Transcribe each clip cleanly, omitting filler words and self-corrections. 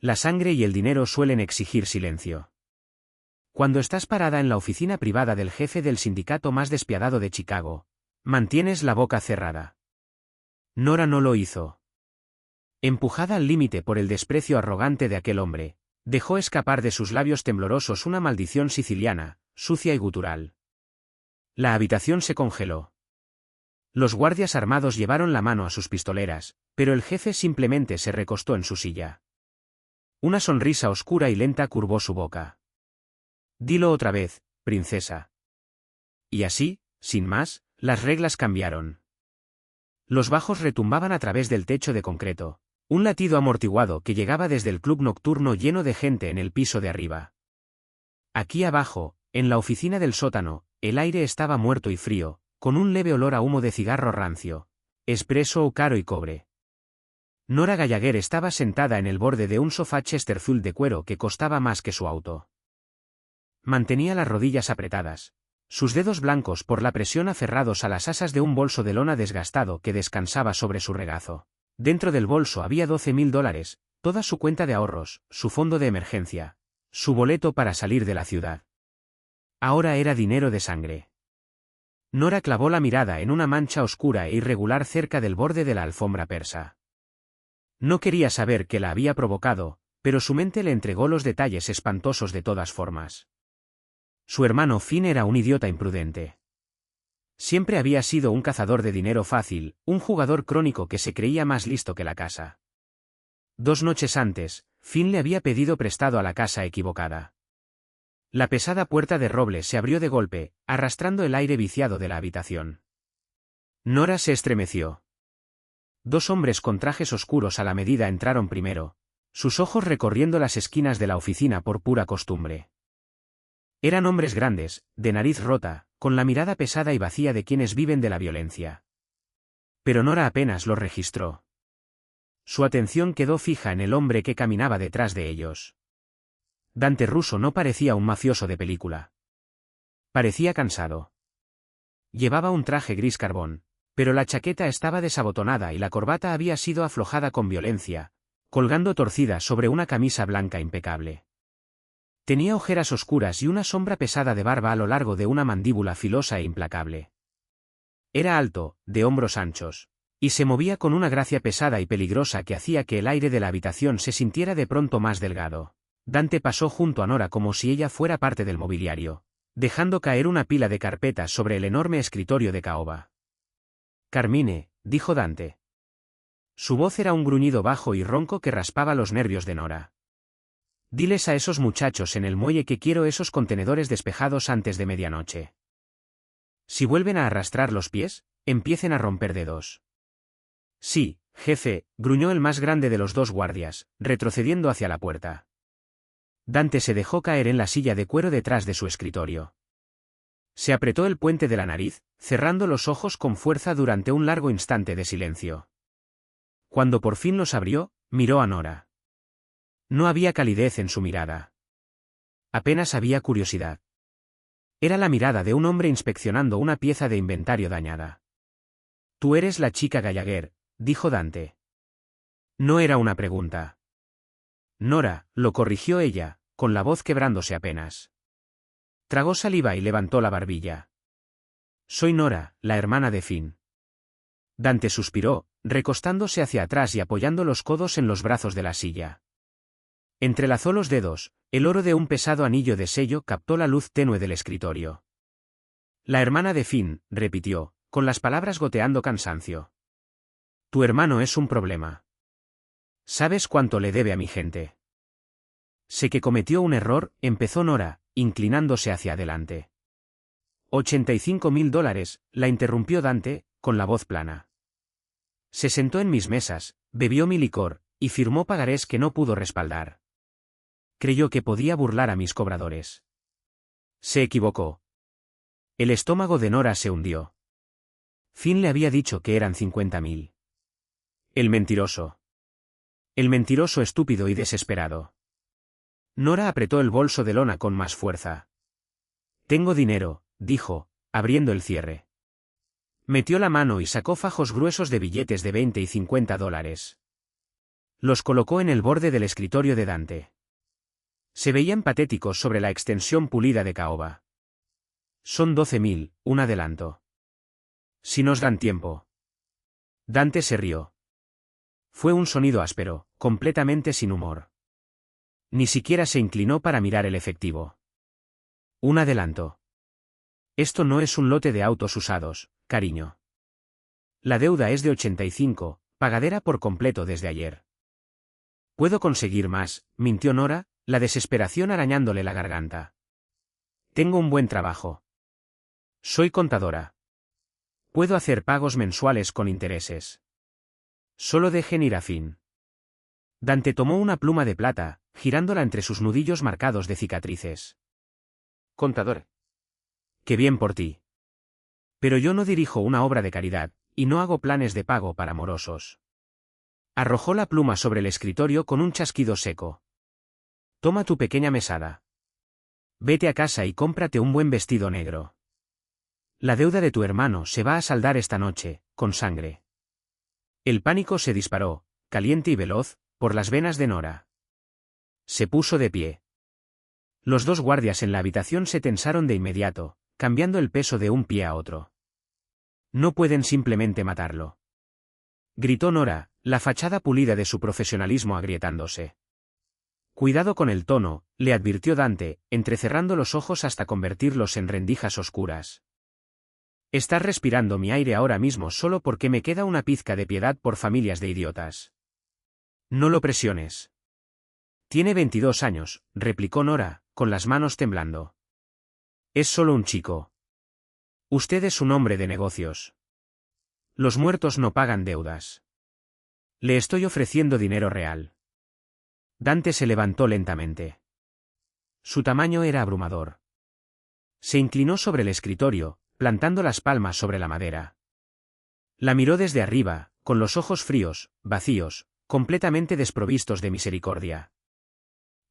La sangre y el dinero suelen exigir silencio. Cuando estás parada en la oficina privada del jefe del sindicato más despiadado de Chicago, mantienes la boca cerrada. Nora no lo hizo. Empujada al límite por el desprecio arrogante de aquel hombre, dejó escapar de sus labios temblorosos una maldición siciliana, sucia y gutural. La habitación se congeló. Los guardias armados llevaron la mano a sus pistoleras, pero el jefe simplemente se recostó en su silla. Una sonrisa oscura y lenta curvó su boca. Dilo otra vez, princesa. Y así, sin más, las reglas cambiaron. Los bajos retumbaban a través del techo de concreto, un latido amortiguado que llegaba desde el club nocturno lleno de gente en el piso de arriba. Aquí abajo, en la oficina del sótano, el aire estaba muerto y frío, con un leve olor a humo de cigarro rancio, espresso caro y cobre. Nora Gallagher estaba sentada en el borde de un sofá Chesterfield de cuero que costaba más que su auto. Mantenía las rodillas apretadas, sus dedos blancos por la presión aferrados a las asas de un bolso de lona desgastado que descansaba sobre su regazo. Dentro del bolso había $12,000, toda su cuenta de ahorros, su fondo de emergencia, su boleto para salir de la ciudad. Ahora era dinero de sangre. Nora clavó la mirada en una mancha oscura e irregular cerca del borde de la alfombra persa. No quería saber qué la había provocado, pero su mente le entregó los detalles espantosos de todas formas. Su hermano Finn era un idiota imprudente. Siempre había sido un cazador de dinero fácil, un jugador crónico que se creía más listo que la casa. 2 noches antes, Finn le había pedido prestado a la casa equivocada. La pesada puerta de roble se abrió de golpe, arrastrando el aire viciado de la habitación. Nora se estremeció. 2 hombres con trajes oscuros a la medida entraron primero, sus ojos recorriendo las esquinas de la oficina por pura costumbre. Eran hombres grandes, de nariz rota, con la mirada pesada y vacía de quienes viven de la violencia. Pero Nora apenas lo registró. Su atención quedó fija en el hombre que caminaba detrás de ellos. Dante Russo no parecía un mafioso de película. Parecía cansado. Llevaba un traje gris carbón, pero la chaqueta estaba desabotonada y la corbata había sido aflojada con violencia, colgando torcida sobre una camisa blanca impecable. Tenía ojeras oscuras y una sombra pesada de barba a lo largo de una mandíbula filosa e implacable. Era alto, de hombros anchos, y se movía con una gracia pesada y peligrosa que hacía que el aire de la habitación se sintiera de pronto más delgado. Dante pasó junto a Nora como si ella fuera parte del mobiliario, dejando caer una pila de carpetas sobre el enorme escritorio de caoba. Carmine, dijo Dante. Su voz era un gruñido bajo y ronco que raspaba los nervios de Nora. Diles a esos muchachos en el muelle que quiero esos contenedores despejados antes de medianoche. Si vuelven a arrastrar los pies, empiecen a romper dedos. Sí, jefe, gruñó el más grande de los 2 guardias, retrocediendo hacia la puerta. Dante se dejó caer en la silla de cuero detrás de su escritorio. Se apretó el puente de la nariz, cerrando los ojos con fuerza durante un largo instante de silencio. Cuando por fin los abrió, miró a Nora. No había calidez en su mirada. Apenas había curiosidad. Era la mirada de un hombre inspeccionando una pieza de inventario dañada. Tú eres la chica Gallagher, dijo Dante. No era una pregunta. Nora, lo corrigió ella, con la voz quebrándose apenas. Tragó saliva y levantó la barbilla. Soy Nora, la hermana de Finn. Dante suspiró, recostándose hacia atrás y apoyando los codos en los brazos de la silla. Entrelazó los dedos, el oro de un pesado anillo de sello captó la luz tenue del escritorio. La hermana de Finn, repitió, con las palabras goteando cansancio. Tu hermano es un problema. ¿Sabes cuánto le debe a mi gente? Sé que cometió un error, empezó Nora, inclinándose hacia adelante. $85,000, la interrumpió Dante, con la voz plana. Se sentó en mis mesas, bebió mi licor, y firmó pagarés que no pudo respaldar. Creyó que podía burlar a mis cobradores. Se equivocó. El estómago de Nora se hundió. Finn le había dicho que eran 50,000. El mentiroso. El mentiroso estúpido y desesperado. Nora apretó el bolso de lona con más fuerza. Tengo dinero, dijo, abriendo el cierre. Metió la mano y sacó fajos gruesos de billetes de $20 y $50. Los colocó en el borde del escritorio de Dante. Se veían patéticos sobre la extensión pulida de caoba. Son 12.000, un adelanto. Si nos dan tiempo. Dante se rió. Fue un sonido áspero, completamente sin humor. Ni siquiera se inclinó para mirar el efectivo. Un adelanto. Esto no es un lote de autos usados, cariño. La deuda es de 85, pagadera por completo desde ayer. Puedo conseguir más, mintió Nora, la desesperación arañándole la garganta. Tengo un buen trabajo. Soy contadora. Puedo hacer pagos mensuales con intereses. Solo dejen ir a fin. Dante tomó una pluma de plata, girándola entre sus nudillos marcados de cicatrices. Contador. Qué bien por ti. Pero yo no dirijo una obra de caridad, y no hago planes de pago para morosos. Arrojó la pluma sobre el escritorio con un chasquido seco. Toma tu pequeña mesada. Vete a casa y cómprate un buen vestido negro. La deuda de tu hermano se va a saldar esta noche, con sangre. El pánico se disparó, caliente y veloz, por las venas de Nora. Se puso de pie. Los dos guardias en la habitación se tensaron de inmediato, cambiando el peso de un pie a otro. No pueden simplemente matarlo. Gritó Nora, la fachada pulida de su profesionalismo agrietándose. Cuidado con el tono, le advirtió Dante, entrecerrando los ojos hasta convertirlos en rendijas oscuras. Estás respirando mi aire ahora mismo solo porque me queda una pizca de piedad por familias de idiotas. No lo presiones. Tiene 22 años, replicó Nora, con las manos temblando. Es solo un chico. Usted es un hombre de negocios. Los muertos no pagan deudas. Le estoy ofreciendo dinero real. Dante se levantó lentamente. Su tamaño era abrumador. Se inclinó sobre el escritorio, plantando las palmas sobre la madera. La miró desde arriba, con los ojos fríos, vacíos, completamente desprovistos de misericordia.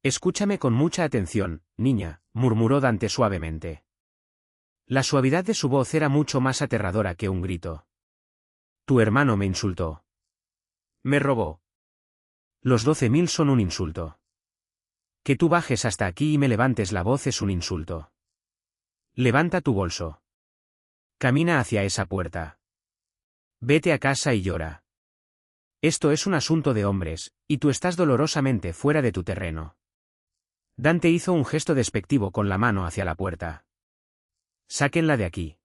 Escúchame con mucha atención, niña, murmuró Dante suavemente. La suavidad de su voz era mucho más aterradora que un grito. Tu hermano me insultó. Me robó. Los 12.000 son un insulto. Que tú bajes hasta aquí y me levantes la voz es un insulto. Levanta tu bolso. Camina hacia esa puerta. Vete a casa y llora. Esto es un asunto de hombres, y tú estás dolorosamente fuera de tu terreno. Dante hizo un gesto despectivo con la mano hacia la puerta. Sáquenla de aquí.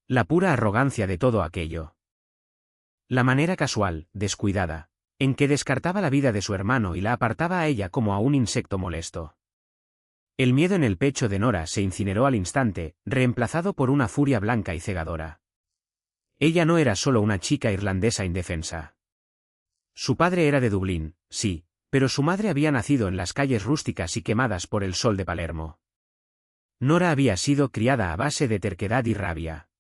La pura arrogancia de todo aquello. La manera casual, descuidada, en que descartaba la vida de su hermano y la apartaba a ella como a un insecto molesto. El miedo en el pecho de Nora se incineró al instante, reemplazado por una furia blanca y cegadora. Ella no era solo una chica irlandesa indefensa. Su padre era de Dublín, sí, pero su madre había nacido en las calles rústicas y quemadas por el sol de Palermo. Nora había sido criada a base de terquedad y rabia.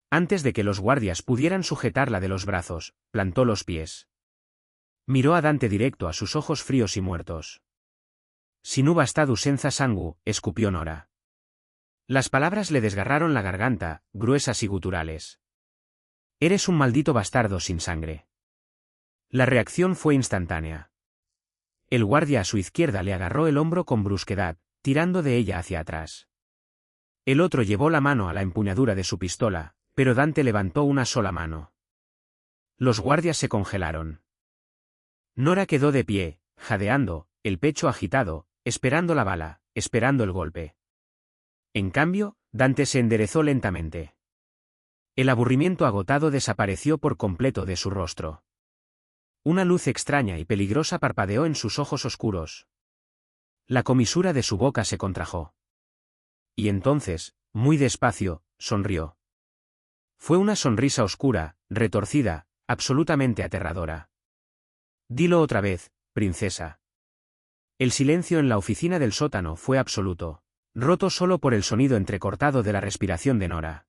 Antes de que los guardias pudieran sujetarla de los brazos, plantó los pies. Miró a Dante directo a sus ojos fríos y muertos. Si no bastadu senza sangu, escupió Nora. Las palabras le desgarraron la garganta, gruesas y guturales. Eres un maldito bastardo sin sangre. La reacción fue instantánea. El guardia a su izquierda le agarró el hombro con brusquedad, tirando de ella hacia atrás. El otro llevó la mano a la empuñadura de su pistola, pero Dante levantó una sola mano. Los guardias se congelaron. Nora quedó de pie, jadeando, el pecho agitado, esperando la bala, esperando el golpe. En cambio, Dante se enderezó lentamente. El aburrimiento agotado desapareció por completo de su rostro. Una luz extraña y peligrosa parpadeó en sus ojos oscuros. La comisura de su boca se contrajo. Y entonces, muy despacio, sonrió. Fue una sonrisa oscura, retorcida, absolutamente aterradora. Dilo otra vez, princesa. El silencio en la oficina del sótano fue absoluto, roto solo por el sonido entrecortado de la respiración de Nora.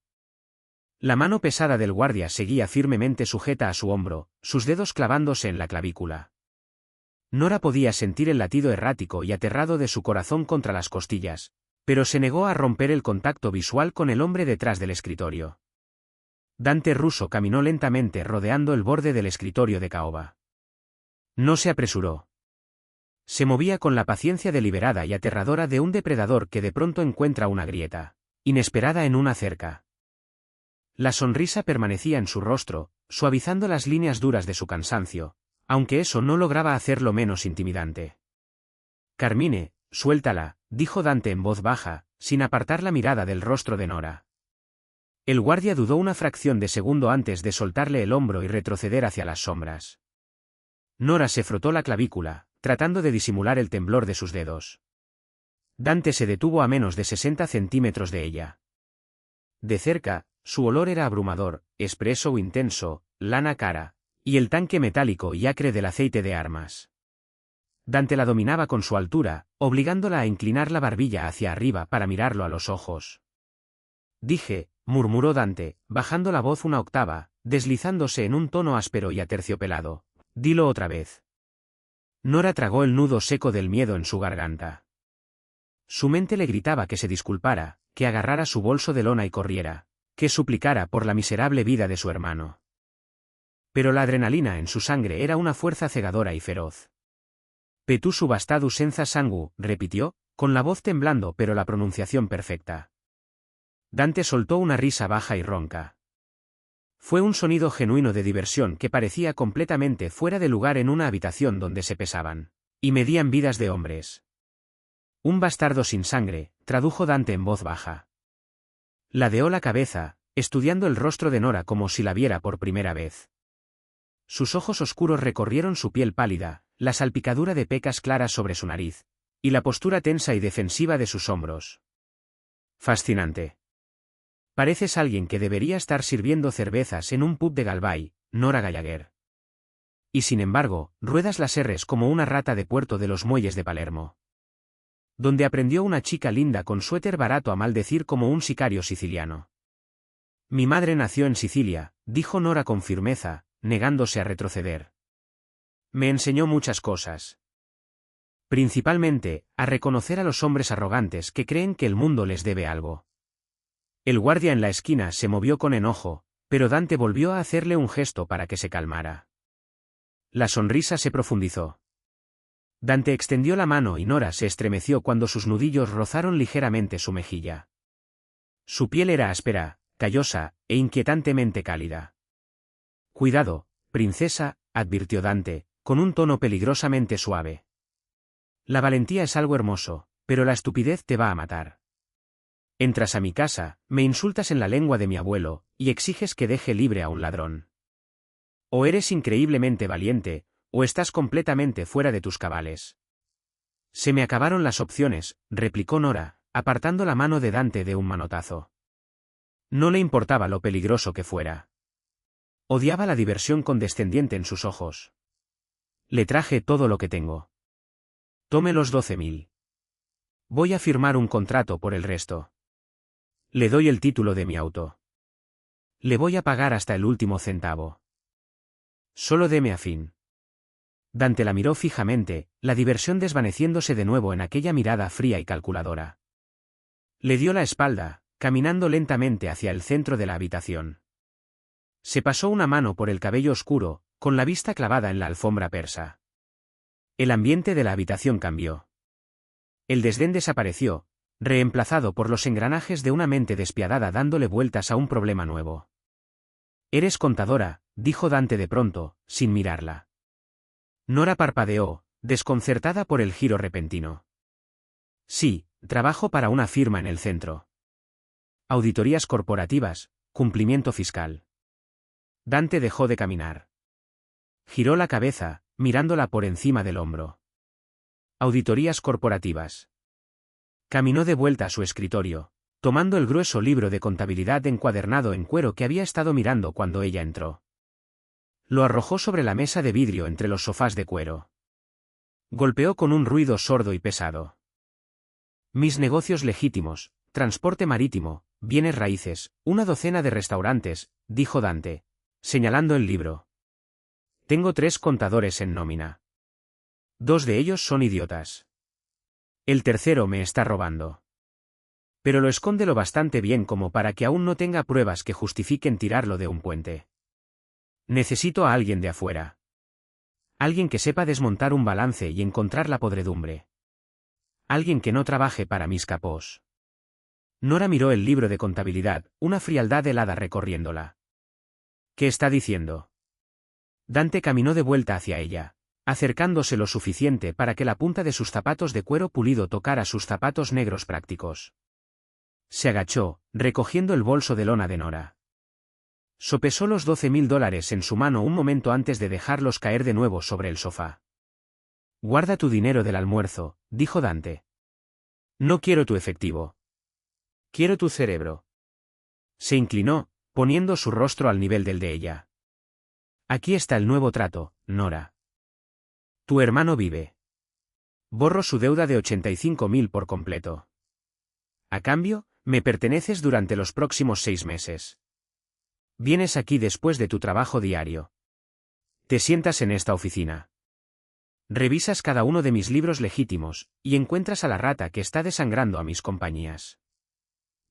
La mano pesada del guardia seguía firmemente sujeta a su hombro, sus dedos clavándose en la clavícula. Nora podía sentir el latido errático y aterrado de su corazón contra las costillas, pero se negó a romper el contacto visual con el hombre detrás del escritorio. Dante Russo caminó lentamente rodeando el borde del escritorio de caoba. No se apresuró. Se movía con la paciencia deliberada y aterradora de un depredador que de pronto encuentra una grieta inesperada en una cerca. La sonrisa permanecía en su rostro, suavizando las líneas duras de su cansancio, aunque eso no lograba hacerlo menos intimidante. Carmine, suéltala, dijo Dante en voz baja, sin apartar la mirada del rostro de Nora. El guardia dudó una fracción de segundo antes de soltarle el hombro y retroceder hacia las sombras. Nora se frotó la clavícula, tratando de disimular el temblor de sus dedos. Dante se detuvo a menos de 60 centímetros de ella. De cerca, su olor era abrumador, espeso intenso, lana cara, y el tanque metálico y acre del aceite de armas. Dante la dominaba con su altura, obligándola a inclinar la barbilla hacia arriba para mirarlo a los ojos. Dije, murmuró Dante, bajando la voz una octava, deslizándose en un tono áspero y aterciopelado. Dilo otra vez. Nora tragó el nudo seco del miedo en su garganta. Su mente le gritaba que se disculpara, que agarrara su bolso de lona y corriera, que suplicara por la miserable vida de su hermano. Pero la adrenalina en su sangre era una fuerza cegadora y feroz. Petu subastadu senza sangu, repitió, con la voz temblando pero la pronunciación perfecta. Dante soltó una risa baja y ronca. Fue un sonido genuino de diversión que parecía completamente fuera de lugar en una habitación donde se pesaban y medían vidas de hombres. Un bastardo sin sangre, tradujo Dante en voz baja. Ladeó la cabeza, estudiando el rostro de Nora como si la viera por primera vez. Sus ojos oscuros recorrieron su piel pálida, la salpicadura de pecas claras sobre su nariz, y la postura tensa y defensiva de sus hombros. Fascinante. Pareces alguien que debería estar sirviendo cervezas en un pub de Galway, Nora Gallagher. Y sin embargo, ruedas las R's como una rata de puerto de los muelles de Palermo. Donde aprendió una chica linda con suéter barato a maldecir como un sicario siciliano. Mi madre nació en Sicilia, dijo Nora con firmeza, negándose a retroceder. Me enseñó muchas cosas. Principalmente, a reconocer a los hombres arrogantes que creen que el mundo les debe algo. El guardia en la esquina se movió con enojo, pero Dante volvió a hacerle un gesto para que se calmara. La sonrisa se profundizó. Dante extendió la mano y Nora se estremeció cuando sus nudillos rozaron ligeramente su mejilla. Su piel era áspera, callosa, e inquietantemente cálida. Cuidado, princesa, advirtió Dante, con un tono peligrosamente suave. La valentía es algo hermoso, pero la estupidez te va a matar. Entras a mi casa, me insultas en la lengua de mi abuelo, y exiges que deje libre a un ladrón. O eres increíblemente valiente, o estás completamente fuera de tus cabales. Se me acabaron las opciones, replicó Nora, apartando la mano de Dante de un manotazo. No le importaba lo peligroso que fuera. Odiaba la diversión condescendiente en sus ojos. Le traje todo lo que tengo. Tome los 12.000. Voy a firmar un contrato por el resto. Le doy el título de mi auto. Le voy a pagar hasta el último centavo. Solo deme a fin. Dante la miró fijamente, la diversión desvaneciéndose de nuevo en aquella mirada fría y calculadora. Le dio la espalda, caminando lentamente hacia el centro de la habitación. Se pasó una mano por el cabello oscuro, con la vista clavada en la alfombra persa. El ambiente de la habitación cambió. El desdén desapareció, reemplazado por los engranajes de una mente despiadada dándole vueltas a un problema nuevo. Eres contadora, dijo Dante de pronto, sin mirarla. Nora parpadeó, desconcertada por el giro repentino. Sí, trabajo para una firma en el centro. Auditorías corporativas, cumplimiento fiscal. Dante dejó de caminar. Giró la cabeza, mirándola por encima del hombro. Auditorías corporativas. Caminó de vuelta a su escritorio, tomando el grueso libro de contabilidad encuadernado en cuero que había estado mirando cuando ella entró. Lo arrojó sobre la mesa de vidrio entre los sofás de cuero. Golpeó con un ruido sordo y pesado. Mis negocios legítimos, transporte marítimo, bienes raíces, una docena de restaurantes, dijo Dante, señalando el libro. Tengo 3 contadores en nómina. 2 de ellos son idiotas. El tercero me está robando. Pero lo esconde lo bastante bien como para que aún no tenga pruebas que justifiquen tirarlo de un puente. Necesito a alguien de afuera. Alguien que sepa desmontar un balance y encontrar la podredumbre. Alguien que no trabaje para mis capós. Nora miró el libro de contabilidad, una frialdad helada recorriéndola. ¿Qué está diciendo? Dante caminó de vuelta hacia ella, acercándose lo suficiente para que la punta de sus zapatos de cuero pulido tocara sus zapatos negros prácticos. Se agachó, recogiendo el bolso de lona de Nora. Sopesó los $12.000 en su mano un momento antes de dejarlos caer de nuevo sobre el sofá. Guarda tu dinero del almuerzo, dijo Dante. No quiero tu efectivo. Quiero tu cerebro. Se inclinó, poniendo su rostro al nivel del de ella. Aquí está el nuevo trato, Nora. Tu hermano vive. Borro su deuda de 85.000 por completo. A cambio, me perteneces durante los próximos 6 meses. Vienes aquí después de tu trabajo diario. Te sientas en esta oficina. Revisas cada uno de mis libros legítimos, y encuentras a la rata que está desangrando a mis compañías.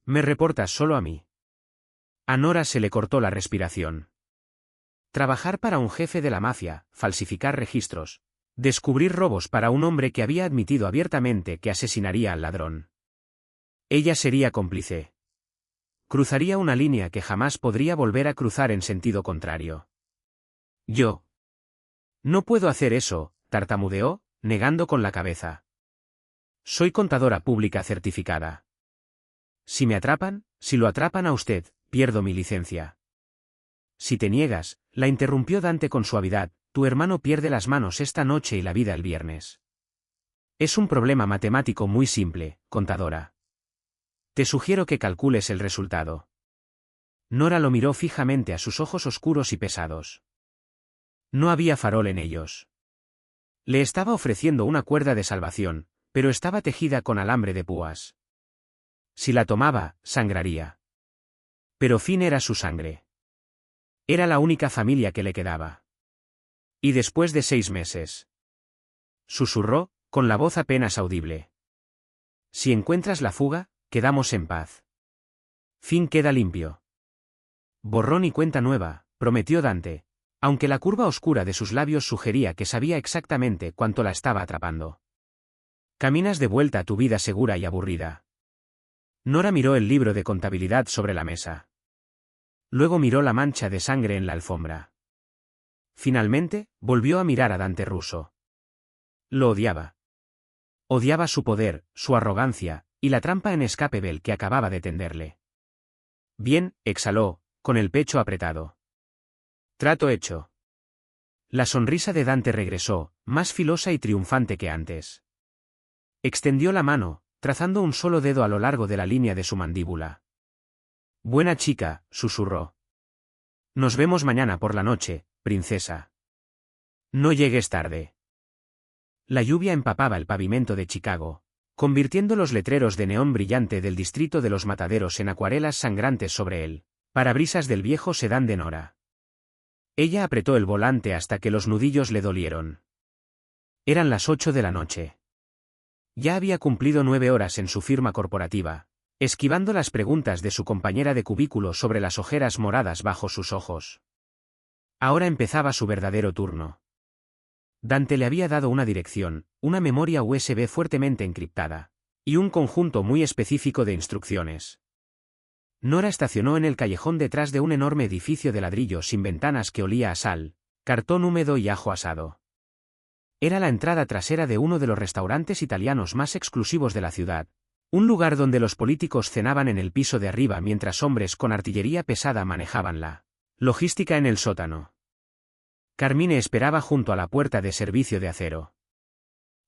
Me reportas solo a mí. A Nora se le cortó la respiración. Trabajar para un jefe de la mafia, falsificar registros, descubrir robos para un hombre que había admitido abiertamente que asesinaría al ladrón. Ella sería cómplice. Cruzaría una línea que jamás podría volver a cruzar en sentido contrario. Yo. No puedo hacer eso, tartamudeó, negando con la cabeza. Soy contadora pública certificada. Si me atrapan, si lo atrapan a usted, pierdo mi licencia. Si te niegas, la interrumpió Dante con suavidad, tu hermano pierde las manos esta noche y la vida el viernes. Es un problema matemático muy simple, contadora. Te sugiero que calcules el resultado. Nora lo miró fijamente a sus ojos oscuros y pesados. No había farol en ellos. Le estaba ofreciendo una cuerda de salvación, pero estaba tejida con alambre de púas. Si la tomaba, sangraría. Pero Finn era su sangre. Era la única familia que le quedaba. Y después de 6 meses. Susurró, con la voz apenas audible. Si encuentras la fuga, quedamos en paz. Finn queda limpio. Borrón y cuenta nueva, prometió Dante, aunque la curva oscura de sus labios sugería que sabía exactamente cuánto la estaba atrapando. Caminas de vuelta a tu vida segura y aburrida. Nora miró el libro de contabilidad sobre la mesa. Luego miró la mancha de sangre en la alfombra. Finalmente, volvió a mirar a Dante Russo. Lo odiaba. Odiaba su poder, su arrogancia, y la trampa en escape del que acababa de tenderle. Bien, exhaló, con el pecho apretado. Trato hecho. La sonrisa de Dante regresó, más filosa y triunfante que antes. Extendió la mano, trazando un solo dedo a lo largo de la línea de su mandíbula. Buena chica, susurró. Nos vemos mañana por la noche, princesa. No llegues tarde. La lluvia empapaba el pavimento de Chicago, convirtiendo los letreros de neón brillante del distrito de los mataderos en acuarelas sangrantes sobre él, parabrisas del viejo sedán de Nora. Ella apretó el volante hasta que los nudillos le dolieron. Eran las 8 de la noche. Ya había cumplido 9 horas en su firma corporativa, esquivando las preguntas de su compañera de cubículo sobre las ojeras moradas bajo sus ojos. Ahora empezaba su verdadero turno. Dante le había dado una dirección, una memoria USB fuertemente encriptada, y un conjunto muy específico de instrucciones. Nora estacionó en el callejón detrás de un enorme edificio de ladrillo sin ventanas que olía a sal, cartón húmedo y ajo asado. Era la entrada trasera de uno de los restaurantes italianos más exclusivos de la ciudad, un lugar donde los políticos cenaban en el piso de arriba mientras hombres con artillería pesada manejaban la logística en el sótano. Carmine esperaba junto a la puerta de servicio de acero.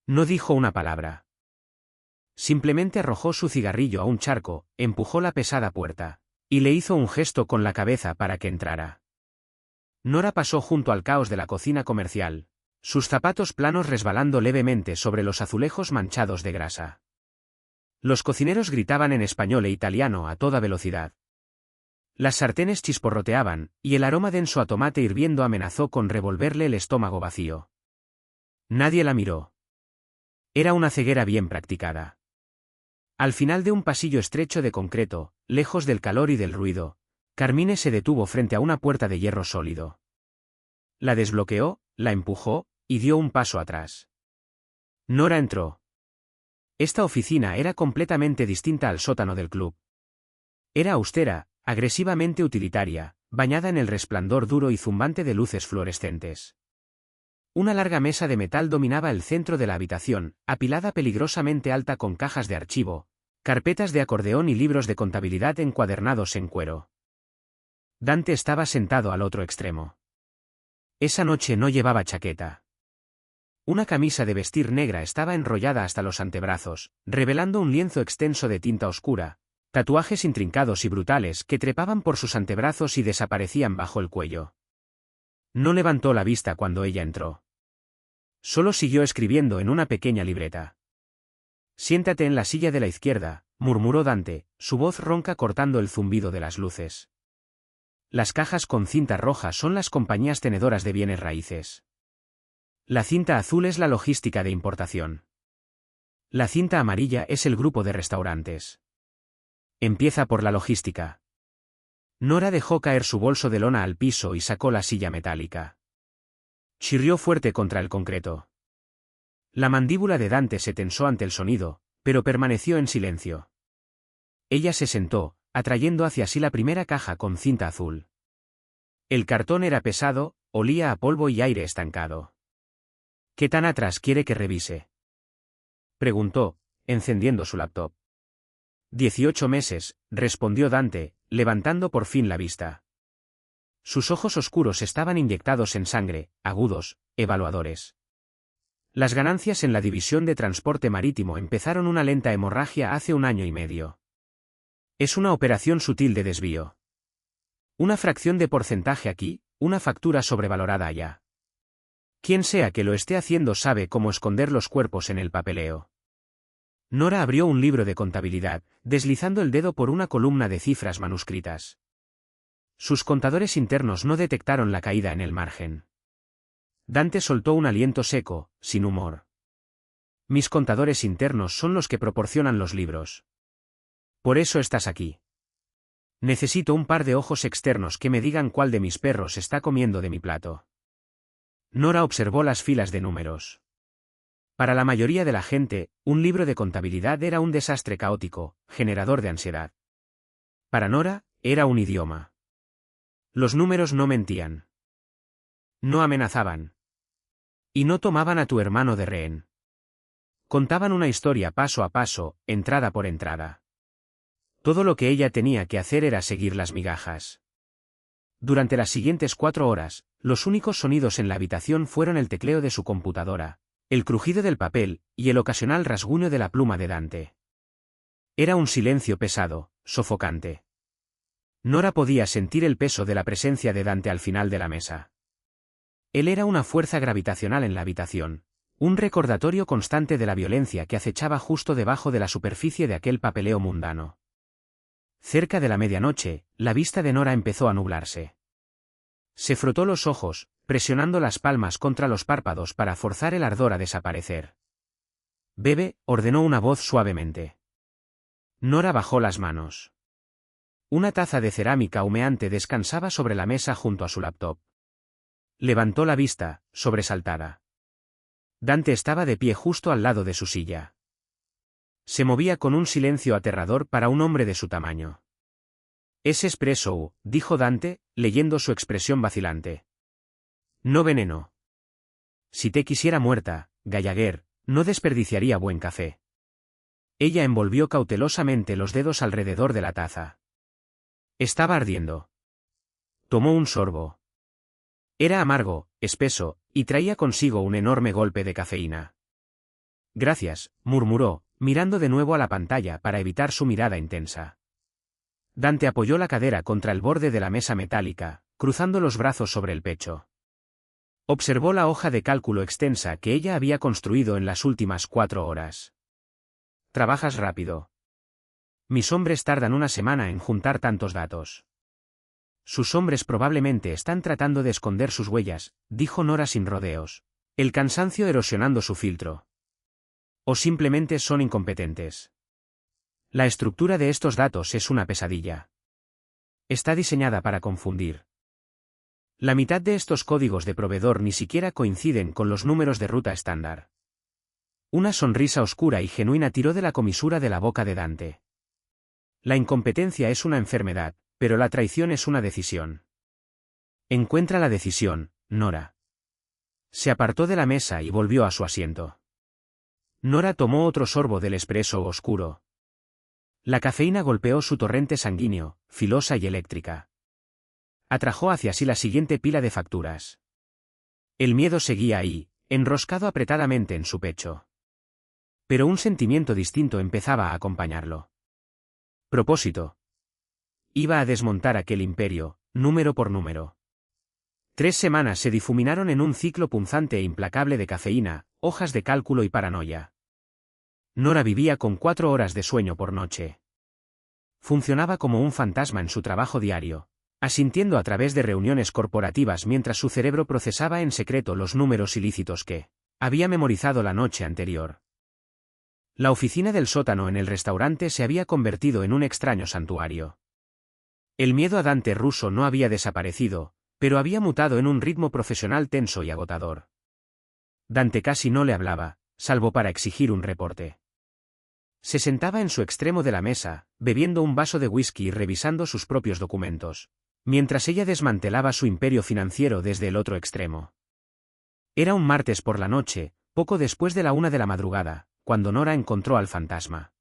No dijo una palabra. Simplemente arrojó su cigarrillo a un charco, empujó la pesada puerta, y le hizo un gesto con la cabeza para que entrara. Nora pasó junto al caos de la cocina comercial, sus zapatos planos resbalando levemente sobre los azulejos manchados de grasa. Los cocineros gritaban en español e italiano a toda velocidad. Las sartenes chisporroteaban, y el aroma denso a tomate hirviendo amenazó con revolverle el estómago vacío. Nadie la miró. Era una ceguera bien practicada. Al final de un pasillo estrecho de concreto, lejos del calor y del ruido, Carmine se detuvo frente a una puerta de hierro sólido. La desbloqueó, la empujó, y dio un paso atrás. Nora entró. Esta oficina era completamente distinta al sótano del club. Era austera, agresivamente utilitaria, bañada en el resplandor duro y zumbante de luces fluorescentes. Una larga mesa de metal dominaba el centro de la habitación, apilada peligrosamente alta con cajas de archivo, carpetas de acordeón y libros de contabilidad encuadernados en cuero. Dante estaba sentado al otro extremo. Esa noche no llevaba chaqueta. Una camisa de vestir negra estaba enrollada hasta los antebrazos, revelando un lienzo extenso de tinta oscura, tatuajes intrincados y brutales que trepaban por sus antebrazos y desaparecían bajo el cuello. No levantó la vista cuando ella entró. Solo siguió escribiendo en una pequeña libreta. «Siéntate en la silla de la izquierda», murmuró Dante, su voz ronca cortando el zumbido de las luces. Las cajas con cinta roja son las compañías tenedoras de bienes raíces. La cinta azul es la logística de importación. La cinta amarilla es el grupo de restaurantes. Empieza por la logística. Nora dejó caer su bolso de lona al piso y sacó la silla metálica. Chirrió fuerte contra el concreto. La mandíbula de Dante se tensó ante el sonido, pero permaneció en silencio. Ella se sentó, atrayendo hacia sí la primera caja con cinta azul. El cartón era pesado, olía a polvo y aire estancado. «¿Qué tan atrás quiere que revise?», preguntó, encendiendo su laptop. 18 meses, respondió Dante, levantando por fin la vista. Sus ojos oscuros estaban inyectados en sangre, agudos, evaluadores. Las ganancias en la división de transporte marítimo empezaron una lenta hemorragia hace 1 año y medio. Es una operación sutil de desvío. Una fracción de porcentaje aquí, una factura sobrevalorada allá. Quien sea que lo esté haciendo sabe cómo esconder los cuerpos en el papeleo. Nora abrió un libro de contabilidad, deslizando el dedo por una columna de cifras manuscritas. Sus contadores internos no detectaron la caída en el margen. Dante soltó un aliento seco, sin humor. Mis contadores internos son los que proporcionan los libros. Por eso estás aquí. Necesito un par de ojos externos que me digan cuál de mis perros está comiendo de mi plato. Nora observó las filas de números. Para la mayoría de la gente, un libro de contabilidad era un desastre caótico, generador de ansiedad. Para Nora, era un idioma. Los números no mentían. No amenazaban. Y no tomaban a tu hermano de rehén. Contaban una historia paso a paso, entrada por entrada. Todo lo que ella tenía que hacer era seguir las migajas. Durante las siguientes 4 horas, los únicos sonidos en la habitación fueron el tecleo de su computadora, el crujido del papel, y el ocasional rasguño de la pluma de Dante. Era un silencio pesado, sofocante. Nora podía sentir el peso de la presencia de Dante al final de la mesa. Él era una fuerza gravitacional en la habitación, un recordatorio constante de la violencia que acechaba justo debajo de la superficie de aquel papeleo mundano. Cerca de la medianoche, la vista de Nora empezó a nublarse. Se frotó los ojos, presionando las palmas contra los párpados para forzar el ardor a desaparecer. «Bebe», ordenó una voz suavemente. Nora bajó las manos. Una taza de cerámica humeante descansaba sobre la mesa junto a su laptop. Levantó la vista, sobresaltada. Dante estaba de pie justo al lado de su silla. Se movía con un silencio aterrador para un hombre de su tamaño. «Es espresso», dijo Dante, leyendo su expresión vacilante. «No veneno. Si te quisiera muerta, Gallagher, no desperdiciaría buen café». Ella envolvió cautelosamente los dedos alrededor de la taza. Estaba ardiendo. Tomó un sorbo. Era amargo, espeso, y traía consigo un enorme golpe de cafeína. «Gracias», murmuró, mirando de nuevo a la pantalla para evitar su mirada intensa. Dante apoyó la cadera contra el borde de la mesa metálica, cruzando los brazos sobre el pecho. Observó la hoja de cálculo extensa que ella había construido en las últimas 4 horas. «Trabajas rápido. Mis hombres tardan 1 semana en juntar tantos datos». «Sus hombres probablemente están tratando de esconder sus huellas», dijo Nora sin rodeos, el cansancio erosionando su filtro. «O simplemente son incompetentes. La estructura de estos datos es una pesadilla. Está diseñada para confundir». La mitad de estos códigos de proveedor ni siquiera coinciden con los números de ruta estándar. Una sonrisa oscura y genuina tiró de la comisura de la boca de Dante. La incompetencia es una enfermedad, pero la traición es una decisión. Encuentra la decisión, Nora. Se apartó de la mesa y volvió a su asiento. Nora tomó otro sorbo del espresso oscuro. La cafeína golpeó su torrente sanguíneo, filosa y eléctrica. Atrajo hacia sí la siguiente pila de facturas. El miedo seguía ahí, enroscado apretadamente en su pecho. Pero un sentimiento distinto empezaba a acompañarlo. Propósito. Iba a desmontar aquel imperio, número por número. 3 semanas se difuminaron en un ciclo punzante e implacable de cafeína, hojas de cálculo y paranoia. Nora vivía con 4 horas de sueño por noche. Funcionaba como un fantasma en su trabajo diario, asintiendo a través de reuniones corporativas mientras su cerebro procesaba en secreto los números ilícitos que había memorizado la noche anterior. La oficina del sótano en el restaurante se había convertido en un extraño santuario. El miedo a Dante Russo no había desaparecido, pero había mutado en un ritmo profesional tenso y agotador. Dante casi no le hablaba, salvo para exigir un reporte. Se sentaba en su extremo de la mesa, bebiendo un vaso de whisky y revisando sus propios documentos, mientras ella desmantelaba su imperio financiero desde el otro extremo. Era un martes por la noche, poco después de la 1 de la madrugada, cuando Nora encontró al fantasma.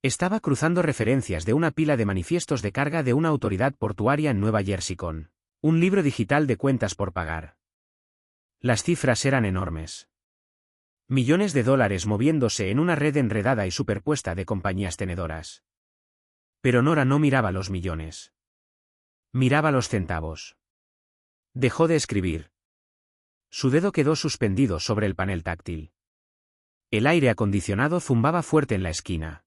Estaba cruzando referencias de una pila de manifiestos de carga de una autoridad portuaria en Nueva Jersey con un libro digital de cuentas por pagar. Las cifras eran enormes. Millones de dólares moviéndose en una red enredada y superpuesta de compañías tenedoras. Pero Nora no miraba los millones. Miraba los centavos. Dejó de escribir. Su dedo quedó suspendido sobre el panel táctil. El aire acondicionado zumbaba fuerte en la esquina.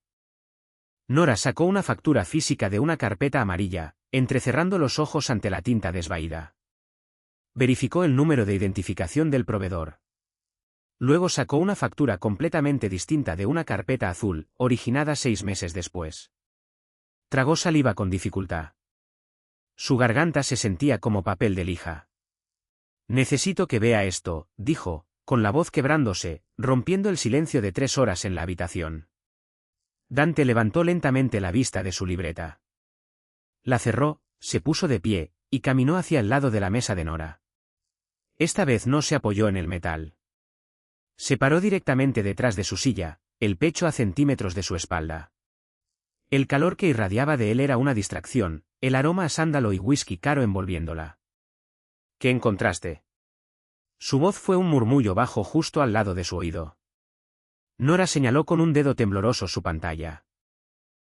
Nora sacó una factura física de una carpeta amarilla, entrecerrando los ojos ante la tinta desvaída. Verificó el número de identificación del proveedor. Luego sacó una factura completamente distinta de una carpeta azul, originada 6 meses después. Tragó saliva con dificultad. Su garganta se sentía como papel de lija. Necesito que vea esto, dijo, con la voz quebrándose, rompiendo el silencio de 3 horas en la habitación. Dante levantó lentamente la vista de su libreta. La cerró, se puso de pie, y caminó hacia el lado de la mesa de Nora. Esta vez no se apoyó en el metal. Se paró directamente detrás de su silla, el pecho a centímetros de su espalda. El calor que irradiaba de él era una distracción, el aroma a sándalo y whisky caro envolviéndola. ¿Qué encontraste? Su voz fue un murmullo bajo justo al lado de su oído. Nora señaló con un dedo tembloroso su pantalla.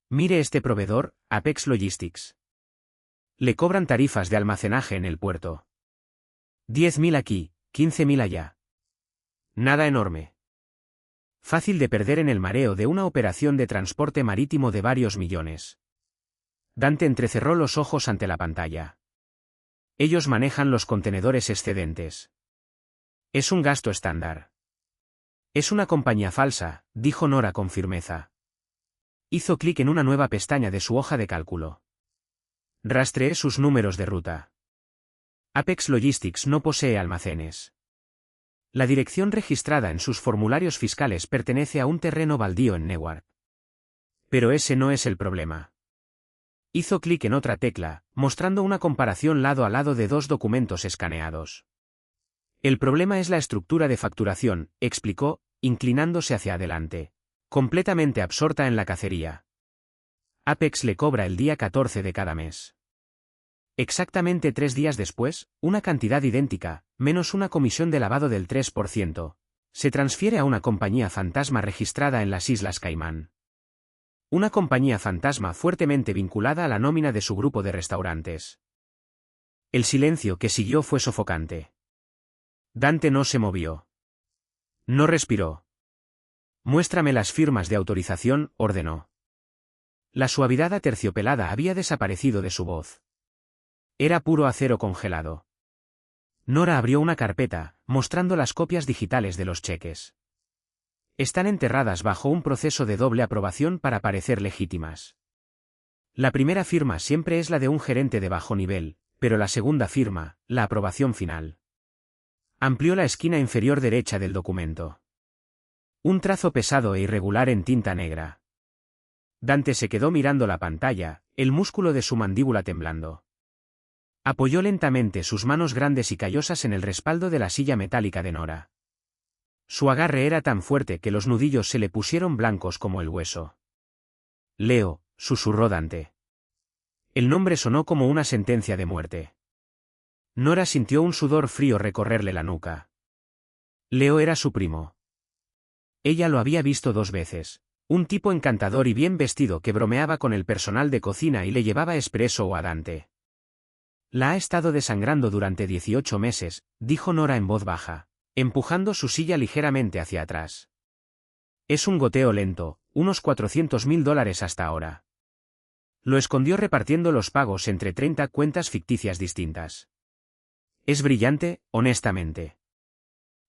Mire este proveedor, Apex Logistics. Le cobran tarifas de almacenaje en el puerto. 10.000 aquí, 15.000 allá. Nada enorme. Fácil de perder en el mareo de una operación de transporte marítimo de varios millones. Dante entrecerró los ojos ante la pantalla. Ellos manejan los contenedores excedentes. Es un gasto estándar. Es una compañía falsa, dijo Nora con firmeza. Hizo clic en una nueva pestaña de su hoja de cálculo. Rastreé sus números de ruta. Apex Logistics no posee almacenes. La dirección registrada en sus formularios fiscales pertenece a un terreno baldío en Newark. Pero ese no es el problema. Hizo clic en otra tecla, mostrando una comparación lado a lado de 2 documentos escaneados. El problema es la estructura de facturación, explicó, inclinándose hacia adelante, completamente absorta en la cacería. Apex le cobra el día 14 de cada mes. Exactamente 3 días después, una cantidad idéntica, menos una comisión de lavado del 3%, se transfiere a una compañía fantasma registrada en las Islas Caimán. Una compañía fantasma fuertemente vinculada a la nómina de su grupo de restaurantes. El silencio que siguió fue sofocante. Dante no se movió. No respiró. Muéstrame las firmas de autorización, ordenó. La suavidad aterciopelada había desaparecido de su voz. Era puro acero congelado. Nora abrió una carpeta, mostrando las copias digitales de los cheques. Están enterradas bajo un proceso de doble aprobación para parecer legítimas. La primera firma siempre es la de un gerente de bajo nivel, pero la segunda firma, la aprobación final. Amplió la esquina inferior derecha del documento. Un trazo pesado e irregular en tinta negra. Dante se quedó mirando la pantalla, el músculo de su mandíbula temblando. Apoyó lentamente sus manos grandes y callosas en el respaldo de la silla metálica de Nora. Su agarre era tan fuerte que los nudillos se le pusieron blancos como el hueso. Leo, susurró Dante. El nombre sonó como una sentencia de muerte. Nora sintió un sudor frío recorrerle la nuca. Leo era su primo. Ella lo había visto 2 veces. Un tipo encantador y bien vestido que bromeaba con el personal de cocina y le llevaba espresso o a Dante. La ha estado desangrando durante 18 meses, dijo Nora en voz baja, empujando su silla ligeramente hacia atrás. Es un goteo lento, unos $400.000 hasta ahora. Lo escondió repartiendo los pagos entre 30 cuentas ficticias distintas. Es brillante, honestamente.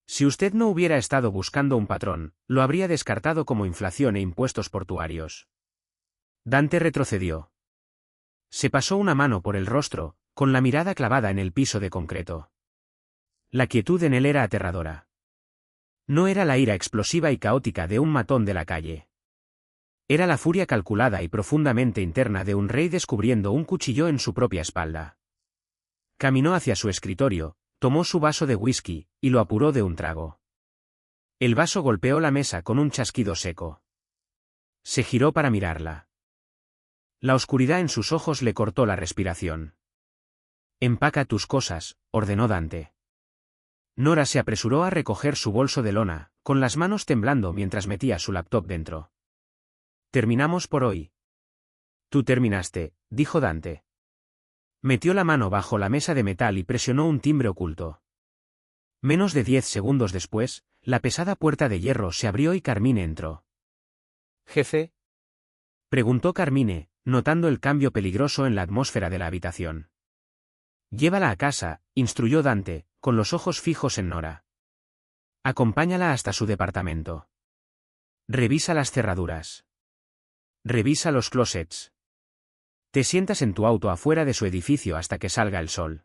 Si usted no hubiera estado buscando un patrón, lo habría descartado como inflación e impuestos portuarios. Dante retrocedió. Se pasó una mano por el rostro, con la mirada clavada en el piso de concreto. La quietud en él era aterradora. No era la ira explosiva y caótica de un matón de la calle. Era la furia calculada y profundamente interna de un rey descubriendo un cuchillo en su propia espalda. Caminó hacia su escritorio, tomó su vaso de whisky, y lo apuró de un trago. El vaso golpeó la mesa con un chasquido seco. Se giró para mirarla. La oscuridad en sus ojos le cortó la respiración. Empaca tus cosas, ordenó Dante. Nora se apresuró a recoger su bolso de lona, con las manos temblando mientras metía su laptop dentro. Terminamos por hoy. Tú terminaste, dijo Dante. Metió la mano bajo la mesa de metal y presionó un timbre oculto. Menos de 10 segundos después, la pesada puerta de hierro se abrió y Carmine entró. ¿Jefe? Preguntó Carmine, notando el cambio peligroso en la atmósfera de la habitación. Llévala a casa, instruyó Dante, con los ojos fijos en Nora. Acompáñala hasta su departamento. Revisa las cerraduras. Revisa los closets. Te sientas en tu auto afuera de su edificio hasta que salga el sol.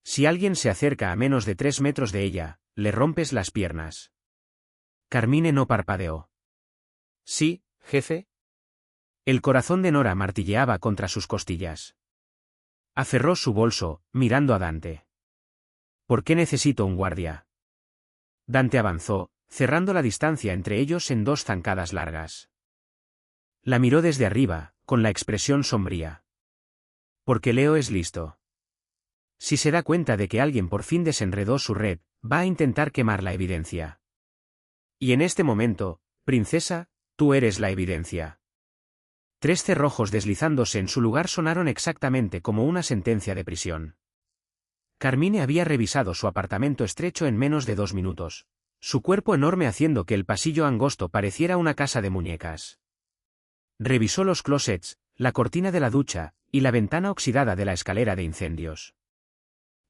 Si alguien se acerca a menos de 3 metros de ella, le rompes las piernas. Carmine no parpadeó. Sí, jefe. El corazón de Nora martilleaba contra sus costillas. Aferró su bolso, mirando a Dante. ¿Por qué necesito un guardia? Dante avanzó, cerrando la distancia entre ellos en 2 zancadas largas. La miró desde arriba, con la expresión sombría. Porque Leo es listo. Si se da cuenta de que alguien por fin desenredó su red, va a intentar quemar la evidencia. Y en este momento, princesa, tú eres la evidencia. 3 cerrojos deslizándose en su lugar sonaron exactamente como una sentencia de prisión. Carmine había revisado su apartamento estrecho en menos de 2 minutos, su cuerpo enorme haciendo que el pasillo angosto pareciera una casa de muñecas. Revisó los closets, la cortina de la ducha, y la ventana oxidada de la escalera de incendios.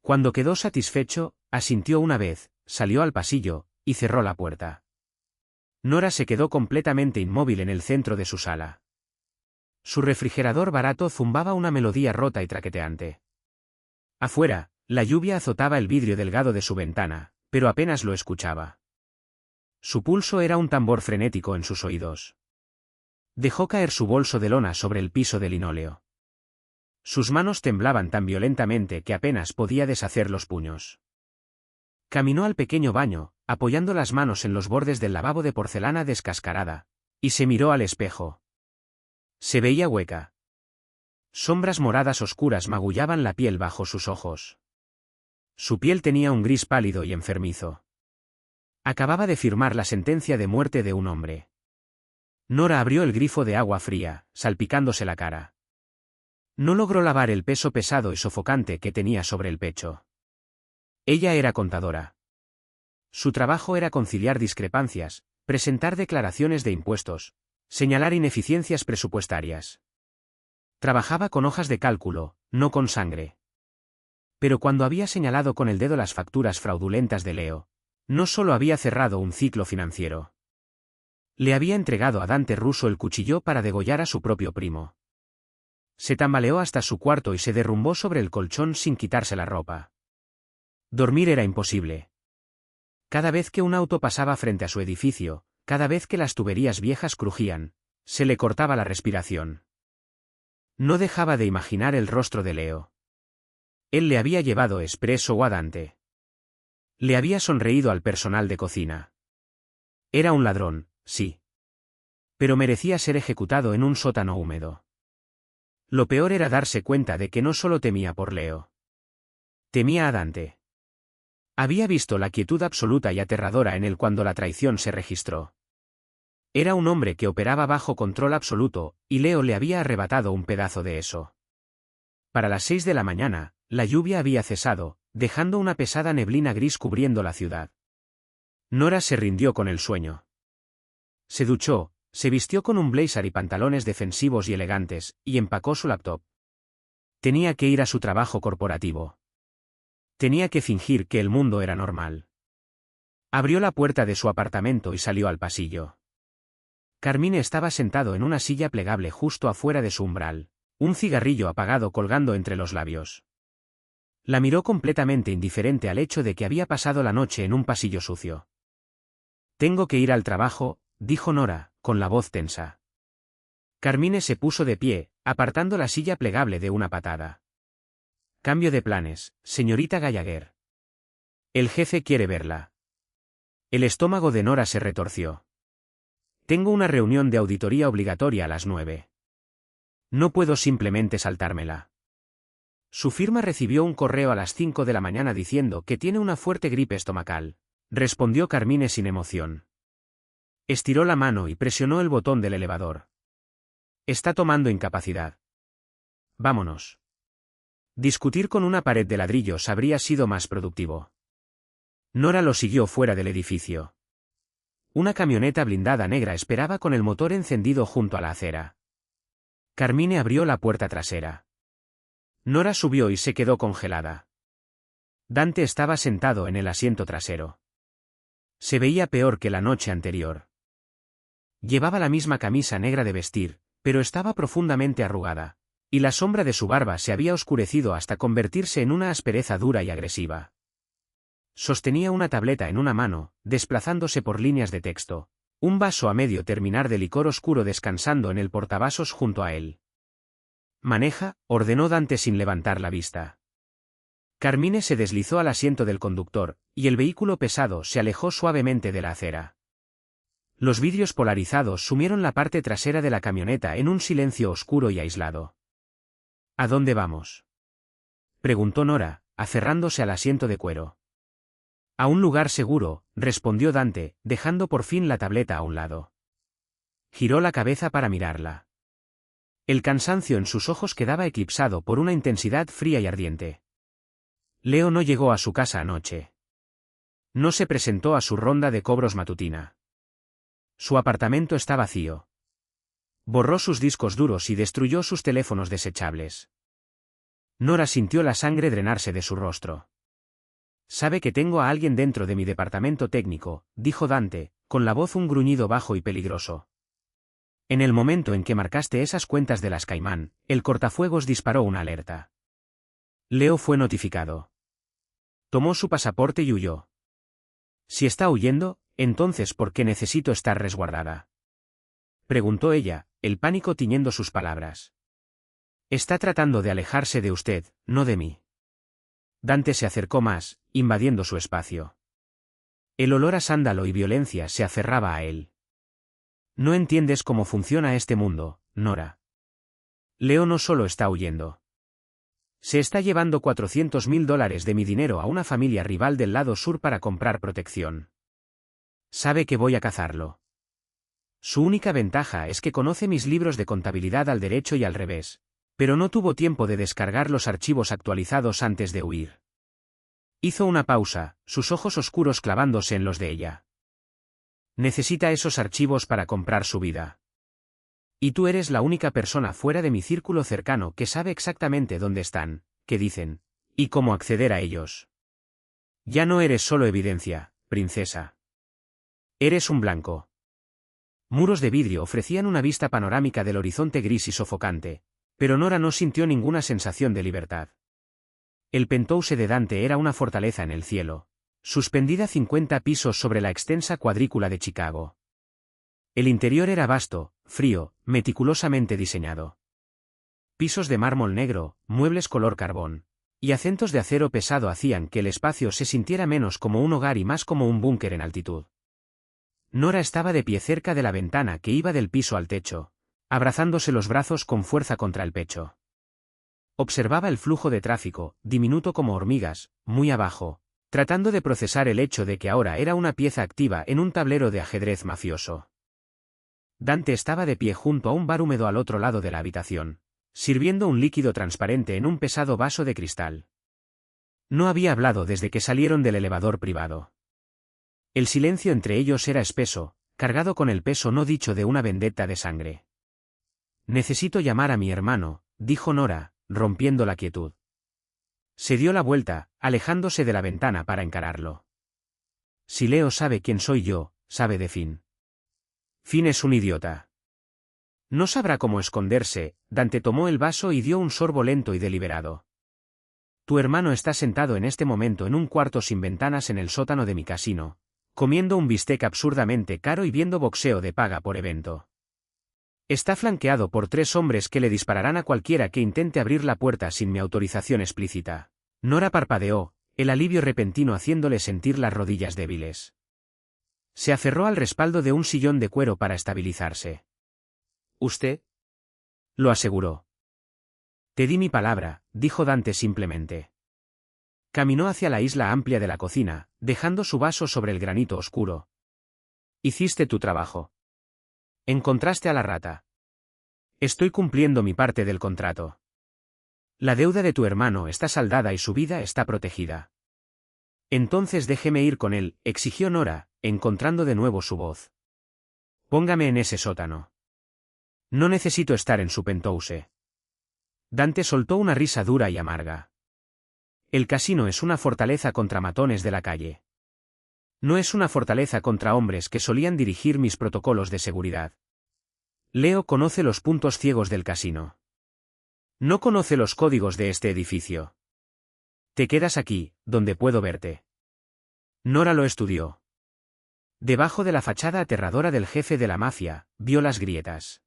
Cuando quedó satisfecho, asintió una vez, salió al pasillo, y cerró la puerta. Nora se quedó completamente inmóvil en el centro de su sala. Su refrigerador barato zumbaba una melodía rota y traqueteante. Afuera, la lluvia azotaba el vidrio delgado de su ventana, pero apenas lo escuchaba. Su pulso era un tambor frenético en sus oídos. Dejó caer su bolso de lona sobre el piso de linóleo. Sus manos temblaban tan violentamente que apenas podía deshacer los puños. Caminó al pequeño baño, apoyando las manos en los bordes del lavabo de porcelana descascarada, y se miró al espejo. Se veía hueca. Sombras moradas oscuras magullaban la piel bajo sus ojos. Su piel tenía un gris pálido y enfermizo. Acababa de firmar la sentencia de muerte de un hombre. Nora abrió el grifo de agua fría, salpicándose la cara. No logró lavar el peso pesado y sofocante que tenía sobre el pecho. Ella era contadora. Su trabajo era conciliar discrepancias, presentar declaraciones de impuestos, señalar ineficiencias presupuestarias. Trabajaba con hojas de cálculo, no con sangre. Pero cuando había señalado con el dedo las facturas fraudulentas de Leo, no solo había cerrado un ciclo financiero. Le había entregado a Dante Russo el cuchillo para degollar a su propio primo. Se tambaleó hasta su cuarto y se derrumbó sobre el colchón sin quitarse la ropa. Dormir era imposible. Cada vez que un auto pasaba frente a su edificio, cada vez que las tuberías viejas crujían, se le cortaba la respiración. No dejaba de imaginar el rostro de Leo. Él le había llevado espresso o a Dante. Le había sonreído al personal de cocina. Era un ladrón, sí. Pero merecía ser ejecutado en un sótano húmedo. Lo peor era darse cuenta de que no solo temía por Leo. Temía a Dante. Había visto la quietud absoluta y aterradora en él cuando la traición se registró. Era un hombre que operaba bajo control absoluto, y Leo le había arrebatado un pedazo de eso. Para las 6 de la mañana, la lluvia había cesado, dejando una pesada neblina gris cubriendo la ciudad. Nora se rindió con el sueño. Se duchó, se vistió con un blazer y pantalones defensivos y elegantes, y empacó su laptop. Tenía que ir a su trabajo corporativo. Tenía que fingir que el mundo era normal. Abrió la puerta de su apartamento y salió al pasillo. Carmine estaba sentado en una silla plegable justo afuera de su umbral, un cigarrillo apagado colgando entre los labios. La miró completamente indiferente al hecho de que había pasado la noche en un pasillo sucio. «Tengo que ir al trabajo», dijo Nora, con la voz tensa. Carmine se puso de pie, apartando la silla plegable de una patada. «Cambio de planes, señorita Gallagher. El jefe quiere verla». El estómago de Nora se retorció. «Tengo una reunión de auditoría obligatoria a las 9. No puedo simplemente saltármela». Su firma recibió un correo a las 5 de la mañana diciendo que tiene una fuerte gripe estomacal, respondió Carmine sin emoción. Estiró la mano y presionó el botón del elevador. Está tomando incapacidad. Vámonos. Discutir con una pared de ladrillos habría sido más productivo. Nora lo siguió fuera del edificio. Una camioneta blindada negra esperaba con el motor encendido junto a la acera. Carmine abrió la puerta trasera. Nora subió y se quedó congelada. Dante estaba sentado en el asiento trasero. Se veía peor que la noche anterior. Llevaba la misma camisa negra de vestir, pero estaba profundamente arrugada, y la sombra de su barba se había oscurecido hasta convertirse en una aspereza dura y agresiva. Sostenía una tableta en una mano, desplazándose por líneas de texto, un vaso a medio terminar de licor oscuro descansando en el portavasos junto a él. «Maneja», ordenó Dante sin levantar la vista. Carmine se deslizó al asiento del conductor, y el vehículo pesado se alejó suavemente de la acera. Los vidrios polarizados sumieron la parte trasera de la camioneta en un silencio oscuro y aislado. «¿A dónde vamos?», preguntó Nora, aferrándose al asiento de cuero. «A un lugar seguro», respondió Dante, dejando por fin la tableta a un lado. Giró la cabeza para mirarla. El cansancio en sus ojos quedaba eclipsado por una intensidad fría y ardiente. Leo no llegó a su casa anoche. No se presentó a su ronda de cobros matutina. Su apartamento está vacío. Borró sus discos duros y destruyó sus teléfonos desechables. Nora sintió la sangre drenarse de su rostro. «Sabe que tengo a alguien dentro de mi departamento técnico», dijo Dante, con la voz un gruñido bajo y peligroso. «En el momento en que marcaste esas cuentas de las Caimán, el cortafuegos disparó una alerta. Leo fue notificado. Tomó su pasaporte y huyó. Si está huyendo, entonces ¿por qué necesito estar resguardada?», preguntó ella, el pánico tiñendo sus palabras. «Está tratando de alejarse de usted, no de mí». Dante se acercó más, invadiendo su espacio. El olor a sándalo y violencia se aferraba a él. «No entiendes cómo funciona este mundo, Nora. Leo no solo está huyendo. Se está llevando $400.000 de mi dinero a una familia rival del lado sur para comprar protección. Sabe que voy a cazarlo. Su única ventaja es que conoce mis libros de contabilidad al derecho y al revés, pero no tuvo tiempo de descargar los archivos actualizados antes de huir». Hizo una pausa, sus ojos oscuros clavándose en los de ella. «Necesita esos archivos para comprar su vida. Y tú eres la única persona fuera de mi círculo cercano que sabe exactamente dónde están, qué dicen, y cómo acceder a ellos. Ya no eres solo evidencia, princesa. Eres un blanco». Muros de vidrio ofrecían una vista panorámica del horizonte gris y sofocante, Pero Nora no sintió ninguna sensación de libertad. El penthouse de Dante era una fortaleza en el cielo, suspendida 50 pisos sobre la extensa cuadrícula de Chicago. El interior era vasto, frío, meticulosamente diseñado. Pisos de mármol negro, muebles color carbón, y acentos de acero pesado hacían que el espacio se sintiera menos como un hogar y más como un búnker en altitud. Nora estaba de pie cerca de la ventana que iba del piso al techo, abrazándose los brazos con fuerza contra el pecho. Observaba el flujo de tráfico, diminuto como hormigas, muy abajo, tratando de procesar el hecho de que ahora era una pieza activa en un tablero de ajedrez mafioso. Dante estaba de pie junto a un bar húmedo al otro lado de la habitación, sirviendo un líquido transparente en un pesado vaso de cristal. No había hablado desde que salieron del elevador privado. El silencio entre ellos era espeso, cargado con el peso no dicho de una vendetta de sangre. «Necesito llamar a mi hermano», dijo Nora, rompiendo la quietud. Se dio la vuelta, alejándose de la ventana para encararlo. «Si Leo sabe quién soy yo, sabe de Finn. Finn es un idiota. No sabrá cómo esconderse». Dante tomó el vaso y dio un sorbo lento y deliberado. «Tu hermano está sentado en este momento en un cuarto sin ventanas en el sótano de mi casino, comiendo un bistec absurdamente caro y viendo boxeo de paga por evento. Está flanqueado por 3 hombres que le dispararán a cualquiera que intente abrir la puerta sin mi autorización explícita». Nora parpadeó, el alivio repentino haciéndole sentir las rodillas débiles. Se aferró al respaldo de un sillón de cuero para estabilizarse. «¿Usted?», lo aseguró. «Te di mi palabra», dijo Dante simplemente. Caminó hacia la isla amplia de la cocina, dejando su vaso sobre el granito oscuro. «Hiciste tu trabajo. Encontraste a la rata. Estoy cumpliendo mi parte del contrato. La deuda de tu hermano está saldada y su vida está protegida». «Entonces déjeme ir con él», exigió Nora, encontrando de nuevo su voz. «Póngame en ese sótano. No necesito estar en su penthouse». Dante soltó una risa dura y amarga. «El casino es una fortaleza contra matones de la calle. No es una fortaleza contra hombres que solían dirigir mis protocolos de seguridad. Leo conoce los puntos ciegos del casino. No conoce los códigos de este edificio. Te quedas aquí, donde puedo verte». Nora lo estudió. Debajo de la fachada aterradora del jefe de la mafia, vio las grietas.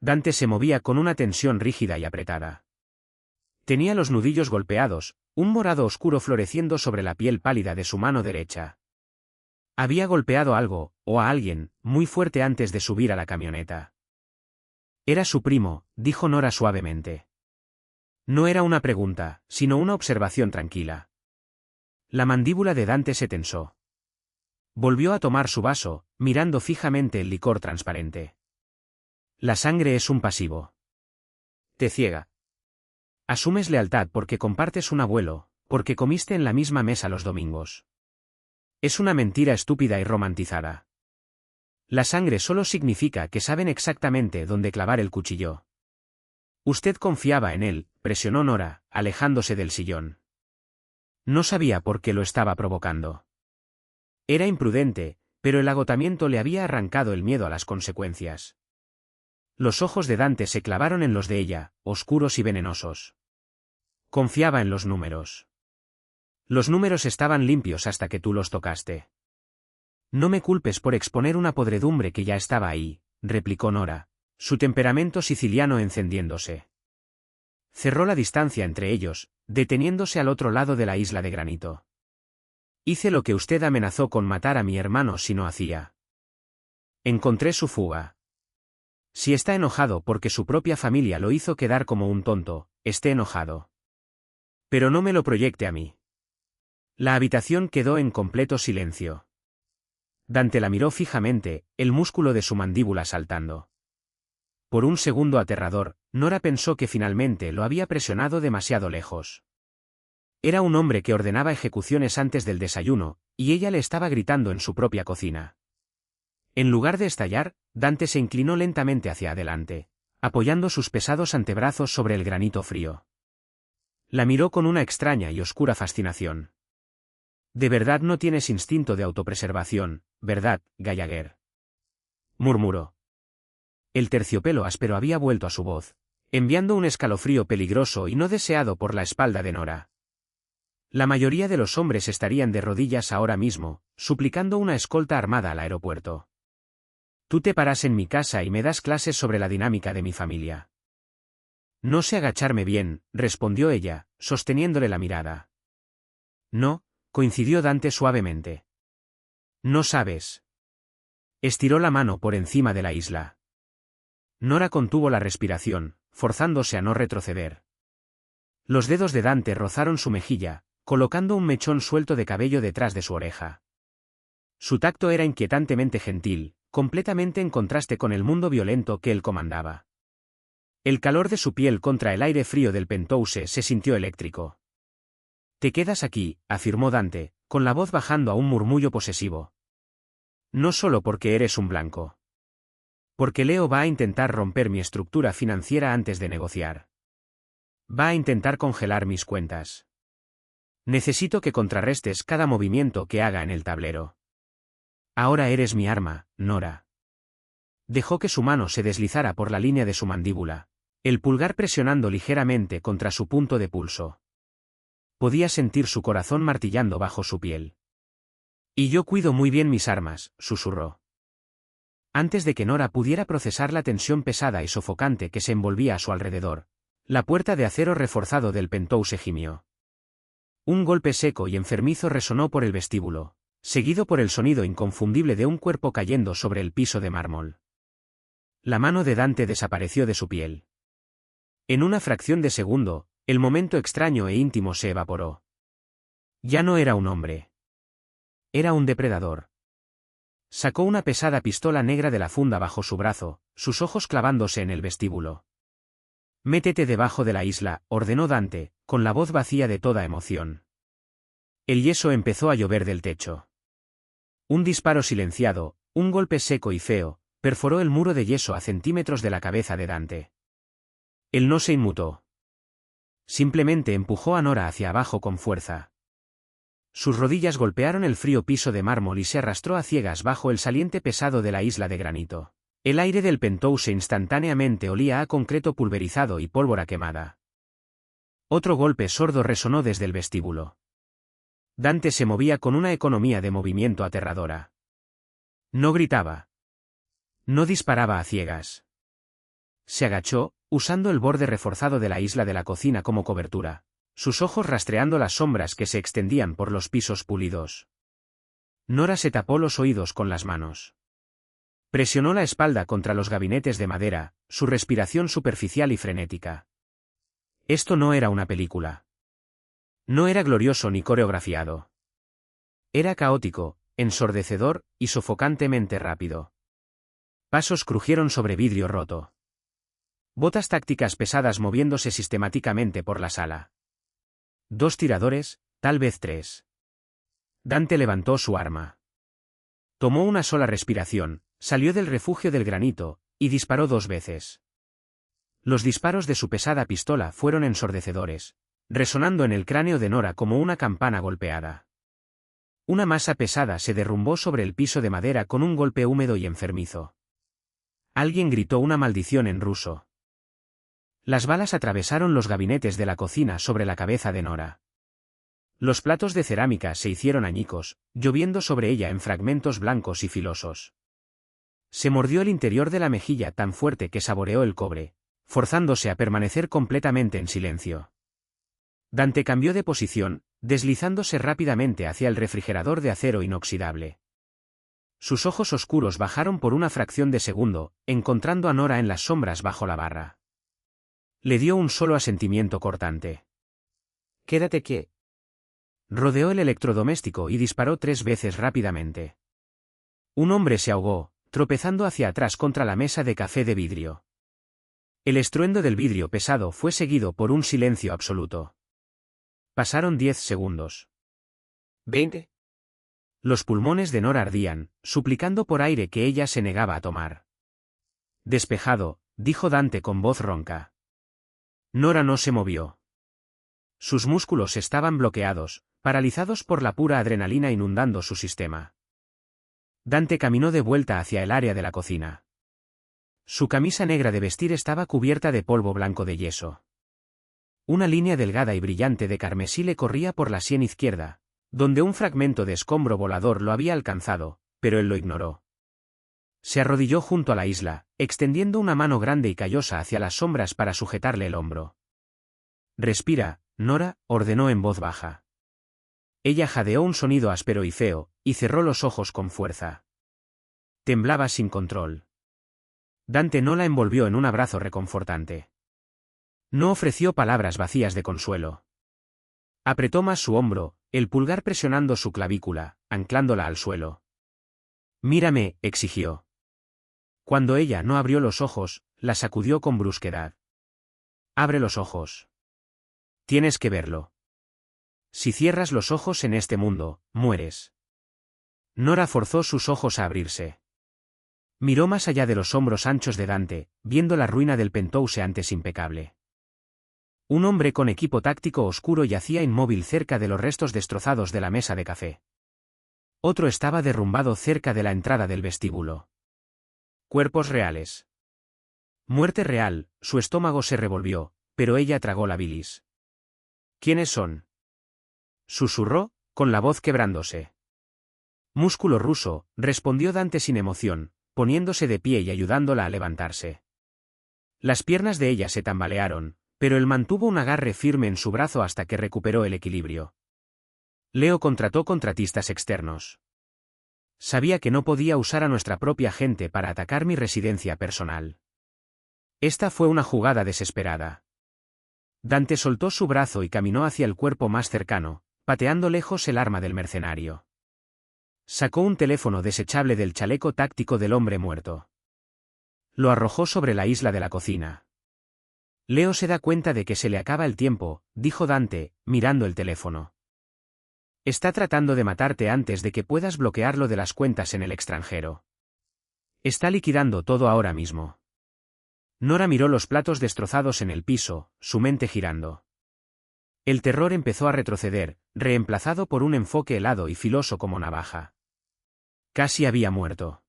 Dante se movía con una tensión rígida y apretada. Tenía los nudillos golpeados, un morado oscuro floreciendo sobre la piel pálida de su mano derecha. Había golpeado algo, o a alguien, muy fuerte antes de subir a la camioneta. «Era su primo», dijo Nora suavemente. No era una pregunta, sino una observación tranquila. La mandíbula de Dante se tensó. Volvió a tomar su vaso, mirando fijamente el licor transparente. «La sangre es un pasivo. Te ciega. Asumes lealtad porque compartes un abuelo, porque comiste en la misma mesa los domingos. Es una mentira estúpida y romantizada. La sangre solo significa que saben exactamente dónde clavar el cuchillo». «Usted confiaba en él», presionó Nora, alejándose del sillón. No sabía por qué lo estaba provocando. Era imprudente, pero el agotamiento le había arrancado el miedo a las consecuencias. Los ojos de Dante se clavaron en los de ella, oscuros y venenosos. «Confiaba en los números. Los números estaban limpios hasta que tú los tocaste. No me culpes por exponer una podredumbre que ya estaba ahí», replicó Nora, su temperamento siciliano encendiéndose. Cerró la distancia entre ellos, deteniéndose al otro lado de la isla de granito. «Hice lo que usted amenazó con matar a mi hermano si no hacía. Encontré su fuga. Si está enojado porque su propia familia lo hizo quedar como un tonto, esté enojado. Pero no me lo proyecte a mí». La habitación quedó en completo silencio. Dante la miró fijamente, el músculo de su mandíbula saltando. Por un segundo aterrador, Nora pensó que finalmente lo había presionado demasiado lejos. Era un hombre que ordenaba ejecuciones antes del desayuno, y ella le estaba gritando en su propia cocina. En lugar de estallar, Dante se inclinó lentamente hacia adelante, apoyando sus pesados antebrazos sobre el granito frío. La miró con una extraña y oscura fascinación. «De verdad no tienes instinto de autopreservación, ¿verdad, Gallagher?», murmuró. El terciopelo áspero había vuelto a su voz, enviando un escalofrío peligroso y no deseado por la espalda de Nora. La mayoría de los hombres estarían de rodillas ahora mismo, suplicando una escolta armada al aeropuerto. Tú te paras en mi casa y me das clases sobre la dinámica de mi familia. No sé agacharme bien, respondió ella, sosteniéndole la mirada. No, coincidió Dante suavemente. No sabes. Estiró la mano por encima de la isla. Nora contuvo la respiración, forzándose a no retroceder. Los dedos de Dante rozaron su mejilla, colocando un mechón suelto de cabello detrás de su oreja. Su tacto era inquietantemente gentil, completamente en contraste con el mundo violento que él comandaba. El calor de su piel contra el aire frío del Penthouse se sintió eléctrico. Te quedas aquí, afirmó Dante, con la voz bajando a un murmullo posesivo. No solo porque eres un blanco. Porque Leo va a intentar romper mi estructura financiera antes de negociar. Va a intentar congelar mis cuentas. Necesito que contrarrestes cada movimiento que haga en el tablero. Ahora eres mi arma, Nora. Dejó que su mano se deslizara por la línea de su mandíbula, el pulgar presionando ligeramente contra su punto de pulso. Podía sentir su corazón martillando bajo su piel. Y yo cuido muy bien mis armas, susurró. Antes de que Nora pudiera procesar la tensión pesada y sofocante que se envolvía a su alrededor, la puerta de acero reforzado del Penthouse gimió. Un golpe seco y enfermizo resonó por el vestíbulo, seguido por el sonido inconfundible de un cuerpo cayendo sobre el piso de mármol. La mano de Dante desapareció de su piel. En una fracción de segundo, el momento extraño e íntimo se evaporó. Ya no era un hombre. Era un depredador. Sacó una pesada pistola negra de la funda bajo su brazo, sus ojos clavándose en el vestíbulo. Métete debajo de la isla, ordenó Dante, con la voz vacía de toda emoción. El yeso empezó a llover del techo. Un disparo silenciado, un golpe seco y feo, perforó el muro de yeso a centímetros de la cabeza de Dante. Él no se inmutó. Simplemente empujó a Nora hacia abajo con fuerza. Sus rodillas golpearon el frío piso de mármol y se arrastró a ciegas bajo el saliente pesado de la isla de granito. El aire del Penthouse instantáneamente olía a concreto pulverizado y pólvora quemada. Otro golpe sordo resonó desde el vestíbulo. Dante se movía con una economía de movimiento aterradora. No gritaba. No disparaba a ciegas. Se agachó, usando el borde reforzado de la isla de la cocina como cobertura, sus ojos rastreando las sombras que se extendían por los pisos pulidos. Nora se tapó los oídos con las manos. Presionó la espalda contra los gabinetes de madera, su respiración superficial y frenética. Esto no era una película. No era glorioso ni coreografiado. Era caótico, ensordecedor y sofocantemente rápido. Pasos crujieron sobre vidrio roto. Botas tácticas pesadas moviéndose sistemáticamente por la sala. 2 tiradores, tal vez 3. Dante levantó su arma. Tomó una sola respiración, salió del refugio del granito, y disparó 2 veces. Los disparos de su pesada pistola fueron ensordecedores, resonando en el cráneo de Nora como una campana golpeada. Una masa pesada se derrumbó sobre el piso de madera con un golpe húmedo y enfermizo. Alguien gritó una maldición en ruso. Las balas atravesaron los gabinetes de la cocina sobre la cabeza de Nora. Los platos de cerámica se hicieron añicos, lloviendo sobre ella en fragmentos blancos y filosos. Se mordió el interior de la mejilla tan fuerte que saboreó el cobre, forzándose a permanecer completamente en silencio. Dante cambió de posición, deslizándose rápidamente hacia el refrigerador de acero inoxidable. Sus ojos oscuros bajaron por una fracción de segundo, encontrando a Nora en las sombras bajo la barra. Le dio un solo asentimiento cortante. «Quédate quieto». Rodeó el electrodoméstico y disparó 3 veces rápidamente. Un hombre se ahogó, tropezando hacia atrás contra la mesa de café de vidrio. El estruendo del vidrio pesado fue seguido por un silencio absoluto. Pasaron 10 segundos. 20. Los pulmones de Nora ardían, suplicando por aire que ella se negaba a tomar. Despejado, dijo Dante con voz ronca. Nora no se movió. Sus músculos estaban bloqueados, paralizados por la pura adrenalina inundando su sistema. Dante caminó de vuelta hacia el área de la cocina. Su camisa negra de vestir estaba cubierta de polvo blanco de yeso. Una línea delgada y brillante de carmesí le corría por la sien izquierda, donde un fragmento de escombro volador lo había alcanzado, pero él lo ignoró. Se arrodilló junto a la isla, extendiendo una mano grande y callosa hacia las sombras para sujetarle el hombro. «Respira, Nora», ordenó en voz baja. Ella jadeó un sonido áspero y feo, y cerró los ojos con fuerza. Temblaba sin control. Dante no la envolvió en un abrazo reconfortante. No ofreció palabras vacías de consuelo. Apretó más su hombro, el pulgar presionando su clavícula, anclándola al suelo. «Mírame», exigió. Cuando ella no abrió los ojos, la sacudió con brusquedad. «Abre los ojos. Tienes que verlo. Si cierras los ojos en este mundo, mueres». Nora forzó sus ojos a abrirse. Miró más allá de los hombros anchos de Dante, viendo la ruina del penthouse antes impecable. Un hombre con equipo táctico oscuro yacía inmóvil cerca de los restos destrozados de la mesa de café. Otro estaba derrumbado cerca de la entrada del vestíbulo. Cuerpos reales. Muerte real, su estómago se revolvió, pero ella tragó la bilis. «¿Quiénes son?», susurró, con la voz quebrándose. «Músculo ruso», respondió Dante sin emoción, poniéndose de pie y ayudándola a levantarse. Las piernas de ella se tambalearon, pero él mantuvo un agarre firme en su brazo hasta que recuperó el equilibrio. Leo contrató contratistas externos. Sabía que no podía usar a nuestra propia gente para atacar mi residencia personal. Esta fue una jugada desesperada. Dante soltó su brazo y caminó hacia el cuerpo más cercano, pateando lejos el arma del mercenario. Sacó un teléfono desechable del chaleco táctico del hombre muerto. Lo arrojó sobre la isla de la cocina. «Leo se da cuenta de que se le acaba el tiempo», dijo Dante, mirando el teléfono. «Está tratando de matarte antes de que puedas bloquearlo de las cuentas en el extranjero. Está liquidando todo ahora mismo». Nora miró los platos destrozados en el piso, su mente girando. El terror empezó a retroceder, reemplazado por un enfoque helado y filoso como navaja. Casi había muerto.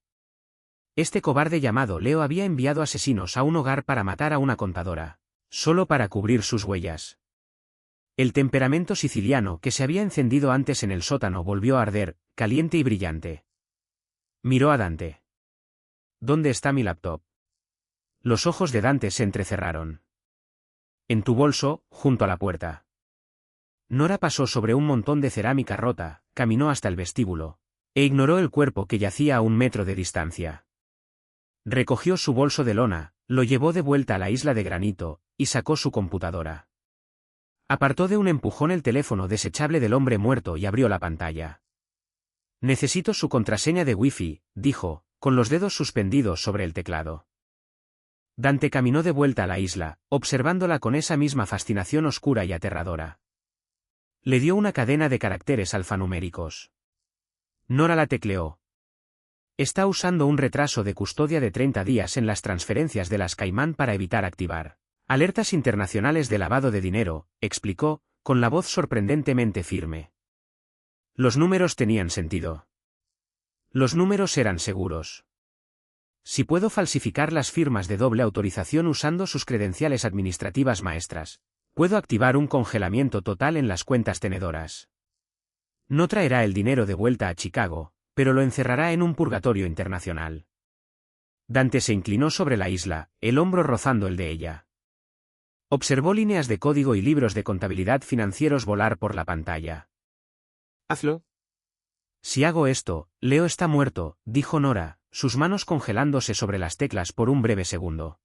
Este cobarde llamado Leo había enviado asesinos a un hogar para matar a una contadora, solo para cubrir sus huellas. El temperamento siciliano que se había encendido antes en el sótano volvió a arder, caliente y brillante. Miró a Dante. «¿Dónde está mi laptop?». Los ojos de Dante se entrecerraron. «En tu bolso, junto a la puerta». Nora pasó sobre un montón de cerámica rota, caminó hasta el vestíbulo, e ignoró el cuerpo que yacía a 1 metro de distancia. Recogió su bolso de lona, lo llevó de vuelta a la isla de granito, y sacó su computadora. Apartó de un empujón el teléfono desechable del hombre muerto y abrió la pantalla. «Necesito su contraseña de Wi-Fi», dijo, con los dedos suspendidos sobre el teclado. Dante caminó de vuelta a la isla, observándola con esa misma fascinación oscura y aterradora. Le dio una cadena de caracteres alfanuméricos. Nora la tecleó. «Está usando un retraso de custodia de 30 días en las transferencias de las Caimán para evitar activar alertas internacionales de lavado de dinero», explicó, con la voz sorprendentemente firme. Los números tenían sentido. Los números eran seguros. «Si puedo falsificar las firmas de doble autorización usando sus credenciales administrativas maestras, puedo activar un congelamiento total en las cuentas tenedoras. No traerá el dinero de vuelta a Chicago, pero lo encerrará en un purgatorio internacional». Dante se inclinó sobre la isla, el hombro rozando el de ella. Observó líneas de código y libros de contabilidad financieros volar por la pantalla. «Hazlo». «Si hago esto, Leo está muerto», dijo Nora, sus manos congelándose sobre las teclas por un breve segundo.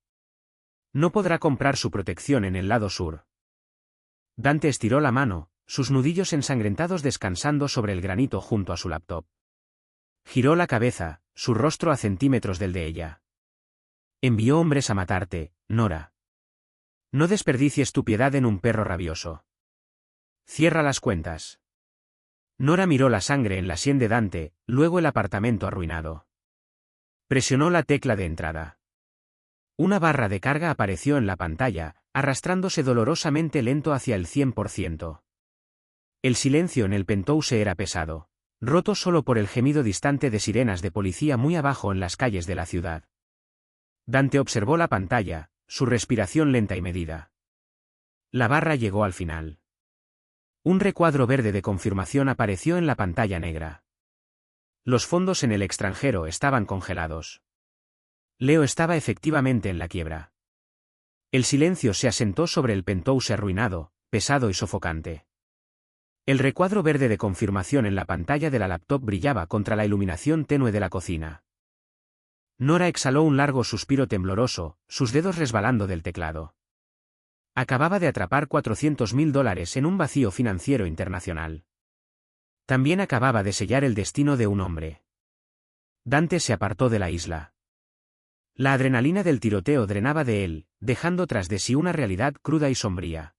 «No podrá comprar su protección en el lado sur». Dante estiró la mano, sus nudillos ensangrentados descansando sobre el granito junto a su laptop. Giró la cabeza, su rostro a centímetros del de ella. «Envió hombres a matarte, Nora. No desperdicies tu piedad en un perro rabioso. Cierra las cuentas». Nora miró la sangre en la sien de Dante, luego el apartamento arruinado. Presionó la tecla de entrada. Una barra de carga apareció en la pantalla, arrastrándose dolorosamente lento hacia el 100%. El silencio en el penthouse era pesado, roto solo por el gemido distante de sirenas de policía muy abajo en las calles de la ciudad. Dante observó la pantalla, su respiración lenta y medida. La barra llegó al final. Un recuadro verde de confirmación apareció en la pantalla negra. Los fondos en el extranjero estaban congelados. Leo estaba efectivamente en la quiebra. El silencio se asentó sobre el penthouse arruinado, pesado y sofocante. El recuadro verde de confirmación en la pantalla de la laptop brillaba contra la iluminación tenue de la cocina. Nora exhaló un largo suspiro tembloroso, sus dedos resbalando del teclado. Acababa de atrapar $400.000 en un vacío financiero internacional. También acababa de sellar el destino de un hombre. Dante se apartó de la isla. La adrenalina del tiroteo drenaba de él, dejando tras de sí una realidad cruda y sombría.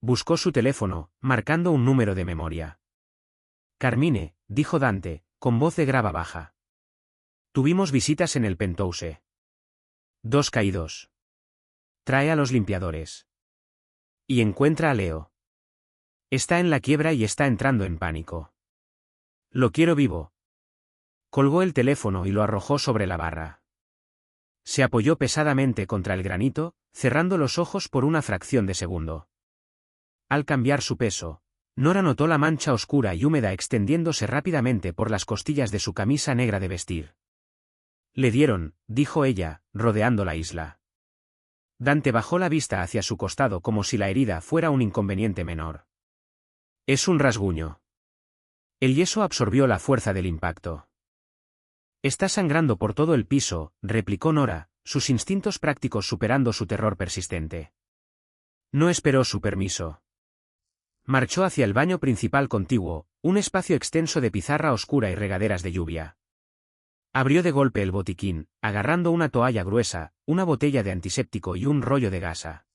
Buscó su teléfono, marcando un número de memoria. Carmine, dijo Dante, con voz de grava baja. Tuvimos visitas en el penthouse. 2 caídos. Trae a los limpiadores. Y encuentra a Leo. Está en la quiebra y está entrando en pánico. Lo quiero vivo. Colgó el teléfono y lo arrojó sobre la barra. Se apoyó pesadamente contra el granito, cerrando los ojos por una fracción de segundo. Al cambiar su peso, Nora notó la mancha oscura y húmeda extendiéndose rápidamente por las costillas de su camisa negra de vestir. Le dieron, dijo ella, rodeando la isla. Dante bajó la vista hacia su costado como si la herida fuera un inconveniente menor. Es un rasguño. El yeso absorbió la fuerza del impacto. Está sangrando por todo el piso, replicó Nora, sus instintos prácticos superando su terror persistente. No esperó su permiso. Marchó hacia el baño principal contiguo, un espacio extenso de pizarra oscura y regaderas de lluvia. Abrió de golpe el botiquín, agarrando una toalla gruesa, una botella de antiséptico y un rollo de gasa.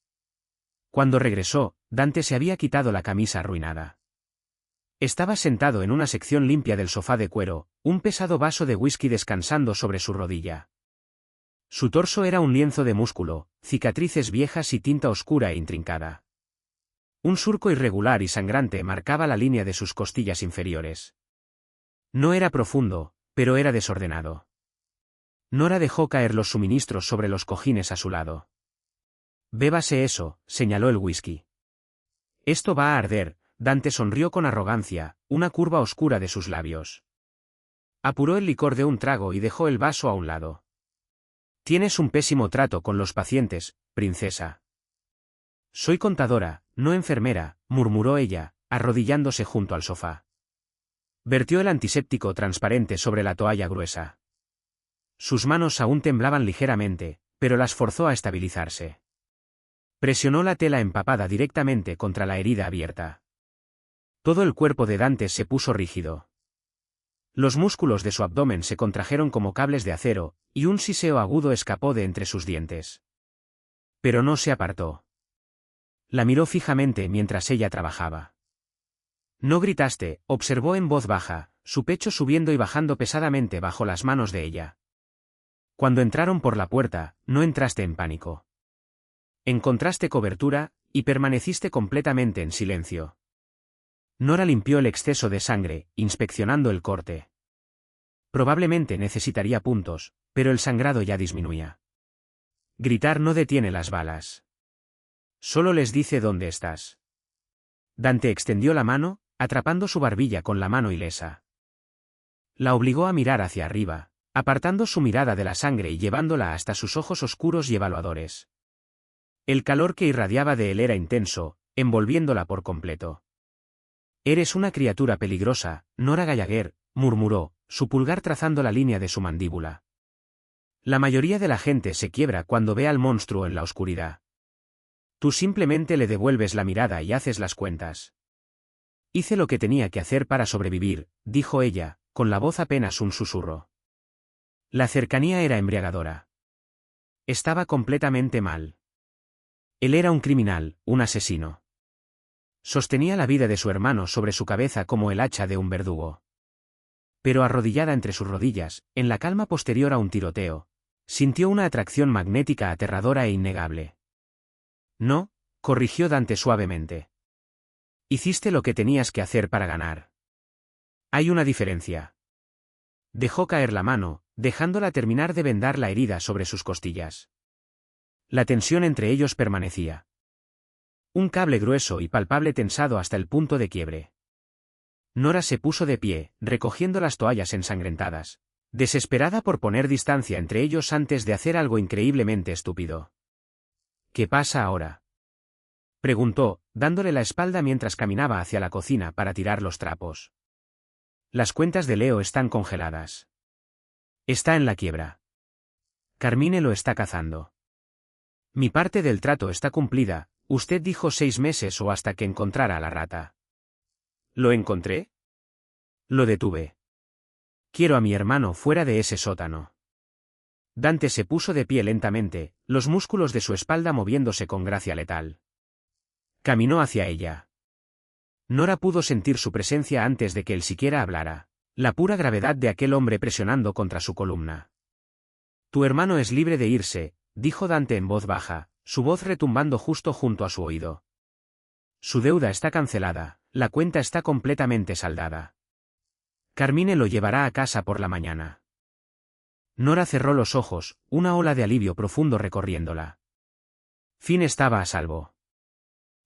Cuando regresó, Dante se había quitado la camisa arruinada. Estaba sentado en una sección limpia del sofá de cuero, un pesado vaso de whisky descansando sobre su rodilla. Su torso era un lienzo de músculo, cicatrices viejas y tinta oscura e intrincada. Un surco irregular y sangrante marcaba la línea de sus costillas inferiores. No era profundo, pero era desordenado. Nora dejó caer los suministros sobre los cojines a su lado. Bébase eso, señaló el whisky. Esto va a arder. Dante sonrió con arrogancia, una curva oscura de sus labios. Apuró el licor de un trago y dejó el vaso a un lado. Tienes un pésimo trato con los pacientes, princesa. Soy contadora, no enfermera, murmuró ella, arrodillándose junto al sofá. Vertió el antiséptico transparente sobre la toalla gruesa. Sus manos aún temblaban ligeramente, pero las forzó a estabilizarse. Presionó la tela empapada directamente contra la herida abierta. Todo el cuerpo de Dante se puso rígido. Los músculos de su abdomen se contrajeron como cables de acero, y un siseo agudo escapó de entre sus dientes. Pero no se apartó. La miró fijamente mientras ella trabajaba. No gritaste, observó en voz baja, su pecho subiendo y bajando pesadamente bajo las manos de ella. Cuando entraron por la puerta, no entraste en pánico. Encontraste cobertura, y permaneciste completamente en silencio. Nora limpió el exceso de sangre, inspeccionando el corte. Probablemente necesitaría puntos, pero el sangrado ya disminuía. Gritar no detiene las balas. Solo les dice dónde estás. Dante extendió la mano, atrapando su barbilla con la mano ilesa. La obligó a mirar hacia arriba, apartando su mirada de la sangre y llevándola hasta sus ojos oscuros y evaluadores. El calor que irradiaba de él era intenso, envolviéndola por completo. Eres una criatura peligrosa, Nora Gallagher, murmuró, su pulgar trazando la línea de su mandíbula. La mayoría de la gente se quiebra cuando ve al monstruo en la oscuridad. Tú simplemente le devuelves la mirada y haces las cuentas. Hice lo que tenía que hacer para sobrevivir, dijo ella, con la voz apenas un susurro. La cercanía era embriagadora. Estaba completamente mal. Él era un criminal, un asesino. Sostenía la vida de su hermano sobre su cabeza como el hacha de un verdugo. Pero arrodillada entre sus rodillas, en la calma posterior a un tiroteo, sintió una atracción magnética aterradora e innegable. No, corrigió Dante suavemente. Hiciste lo que tenías que hacer para ganar. Hay una diferencia. Dejó caer la mano, dejándola terminar de vendar la herida sobre sus costillas. La tensión entre ellos permanecía. Un cable grueso y palpable tensado hasta el punto de quiebre. Nora se puso de pie, recogiendo las toallas ensangrentadas, desesperada por poner distancia entre ellos antes de hacer algo increíblemente estúpido. ¿Qué pasa ahora?, preguntó, dándole la espalda mientras caminaba hacia la cocina para tirar los trapos. Las cuentas de Leo están congeladas. Está en la quiebra. Carmine lo está cazando. Mi parte del trato está cumplida, usted dijo 6 meses o hasta que encontrara a la rata. ¿Lo encontré? Lo detuve. Quiero a mi hermano fuera de ese sótano. Dante se puso de pie lentamente, los músculos de su espalda moviéndose con gracia letal. Caminó hacia ella. Nora pudo sentir su presencia antes de que él siquiera hablara, la pura gravedad de aquel hombre presionando contra su columna. Tu hermano es libre de irse, dijo Dante en voz baja, su voz retumbando justo junto a su oído. Su deuda está cancelada, la cuenta está completamente saldada. Carmine lo llevará a casa por la mañana. Nora cerró los ojos, una ola de alivio profundo recorriéndola. Finn estaba a salvo.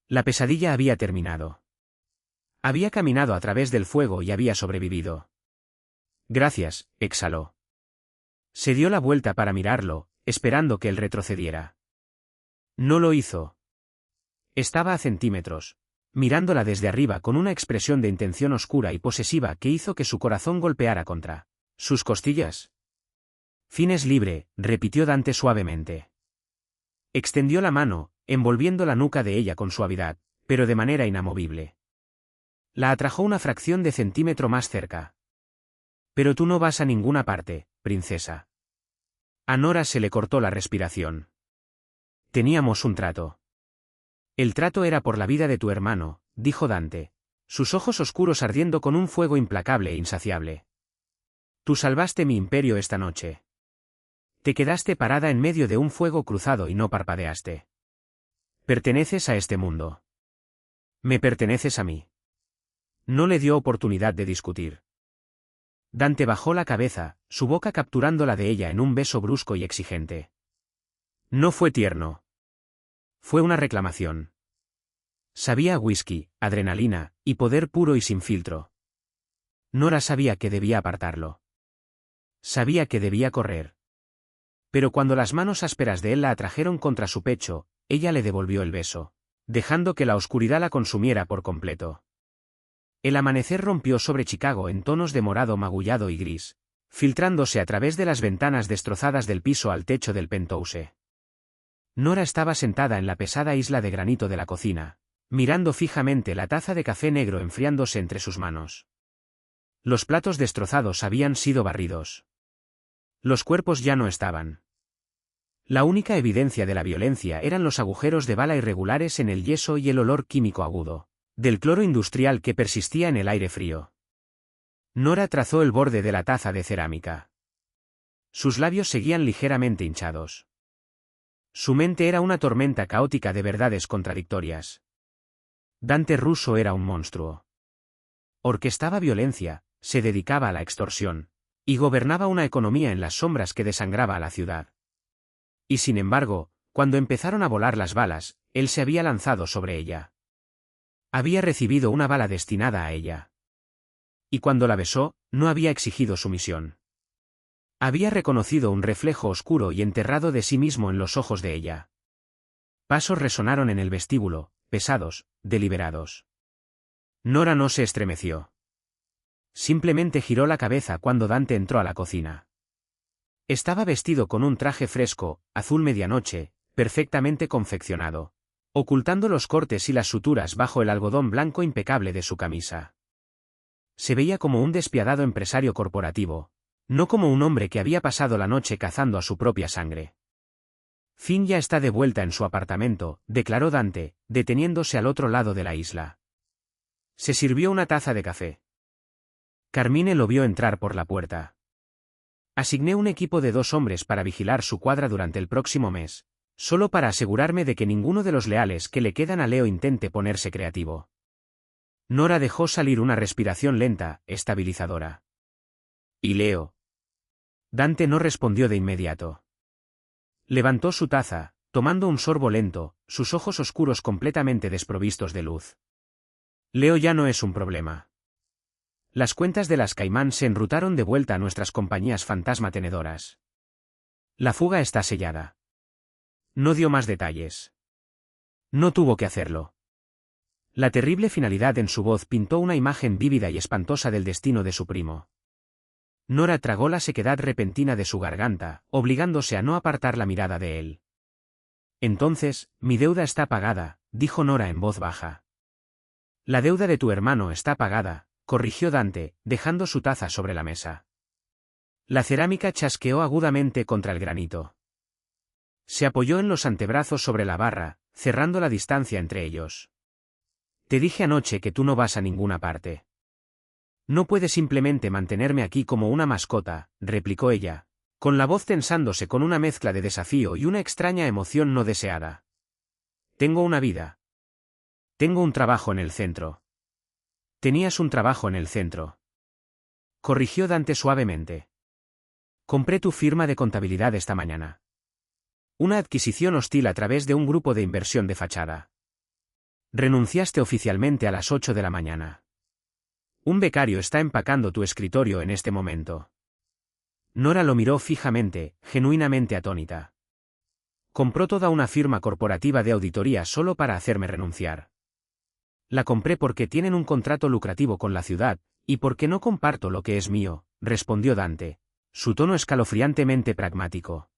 La pesadilla había terminado. Había caminado a través del fuego y había sobrevivido. Gracias, exhaló. Se dio la vuelta para mirarlo, esperando que él retrocediera. No lo hizo. Estaba a centímetros, mirándola desde arriba con una expresión de intención oscura y posesiva que hizo que su corazón golpeara contra sus costillas. Finn es libre, repitió Dante suavemente. Extendió la mano, envolviendo la nuca de ella con suavidad, pero de manera inamovible. La atrajo una fracción de centímetro más cerca. Pero tú no vas a ninguna parte, princesa. A Nora se le cortó la respiración. Teníamos un trato. El trato era por la vida de tu hermano, dijo Dante, sus ojos oscuros ardiendo con un fuego implacable e insaciable. Tú salvaste mi imperio esta noche. Te quedaste parada en medio de un fuego cruzado y no parpadeaste. Perteneces a este mundo. Me perteneces a mí. No le dio oportunidad de discutir. Dante bajó la cabeza, su boca capturando la de ella en un beso brusco y exigente. No fue tierno. Fue una reclamación. Sabía a whisky, adrenalina, y poder puro y sin filtro. Nora sabía que debía apartarlo. Sabía que debía correr. Pero cuando las manos ásperas de él la atrajeron contra su pecho, ella le devolvió el beso, dejando que la oscuridad la consumiera por completo. El amanecer rompió sobre Chicago en tonos de morado magullado y gris, filtrándose a través de las ventanas destrozadas del piso al techo del penthouse. Nora estaba sentada en la pesada isla de granito de la cocina, mirando fijamente la taza de café negro enfriándose entre sus manos. Los platos destrozados habían sido barridos. Los cuerpos ya no estaban. La única evidencia de la violencia eran los agujeros de bala irregulares en el yeso y el olor químico agudo del cloro industrial que persistía en el aire frío. Nora trazó el borde de la taza de cerámica. Sus labios seguían ligeramente hinchados. Su mente era una tormenta caótica de verdades contradictorias. Dante Russo era un monstruo. Orquestaba violencia, se dedicaba a la extorsión, y gobernaba una economía en las sombras que desangraba a la ciudad. Y sin embargo, cuando empezaron a volar las balas, él se había lanzado sobre ella. Había recibido una bala destinada a ella. Y cuando la besó, no había exigido sumisión. Había reconocido un reflejo oscuro y enterrado de sí mismo en los ojos de ella. Pasos resonaron en el vestíbulo, pesados, deliberados. Nora no se estremeció. Simplemente giró la cabeza cuando Dante entró a la cocina. Estaba vestido con un traje fresco, azul medianoche, perfectamente confeccionado, ocultando los cortes y las suturas bajo el algodón blanco impecable de su camisa. Se veía como un despiadado empresario corporativo, no como un hombre que había pasado la noche cazando a su propia sangre. Finn ya está de vuelta en su apartamento, declaró Dante, deteniéndose al otro lado de la isla. Se sirvió una taza de café. Carmine lo vio entrar por la puerta. Asigné un equipo de 2 hombres para vigilar su cuadra durante el próximo mes, solo para asegurarme de que ninguno de los leales que le quedan a Leo intente ponerse creativo. Nora dejó salir una respiración lenta, estabilizadora. ¿Y Leo? Dante no respondió de inmediato. Levantó su taza, tomando un sorbo lento, sus ojos oscuros completamente desprovistos de luz. Leo ya no es un problema. Las cuentas de las Caimán se enrutaron de vuelta a nuestras compañías fantasma tenedoras. La fuga está sellada. No dio más detalles. No tuvo que hacerlo. La terrible finalidad en su voz pintó una imagen vívida y espantosa del destino de su primo. Nora tragó la sequedad repentina de su garganta, obligándose a no apartar la mirada de él. Entonces, mi deuda está pagada, dijo Nora en voz baja. La deuda de tu hermano está pagada, corrigió Dante, dejando su taza sobre la mesa. La cerámica chasqueó agudamente contra el granito. Se apoyó en los antebrazos sobre la barra, cerrando la distancia entre ellos. Te dije anoche que tú no vas a ninguna parte. No puedes simplemente mantenerme aquí como una mascota, replicó ella, con la voz tensándose con una mezcla de desafío y una extraña emoción no deseada. Tengo una vida. Tengo un trabajo en el centro. Tenías un trabajo en el centro. Corrigió Dante suavemente. Compré tu firma de contabilidad esta mañana. Una adquisición hostil a través de un grupo de inversión de fachada. Renunciaste oficialmente a las 8 de la mañana. Un becario está empacando tu escritorio en este momento. Nora lo miró fijamente, genuinamente atónita. Compró toda una firma corporativa de auditoría solo para hacerme renunciar. La compré porque tienen un contrato lucrativo con la ciudad, y porque no comparto lo que es mío, respondió Dante, su tono escalofriantemente pragmático.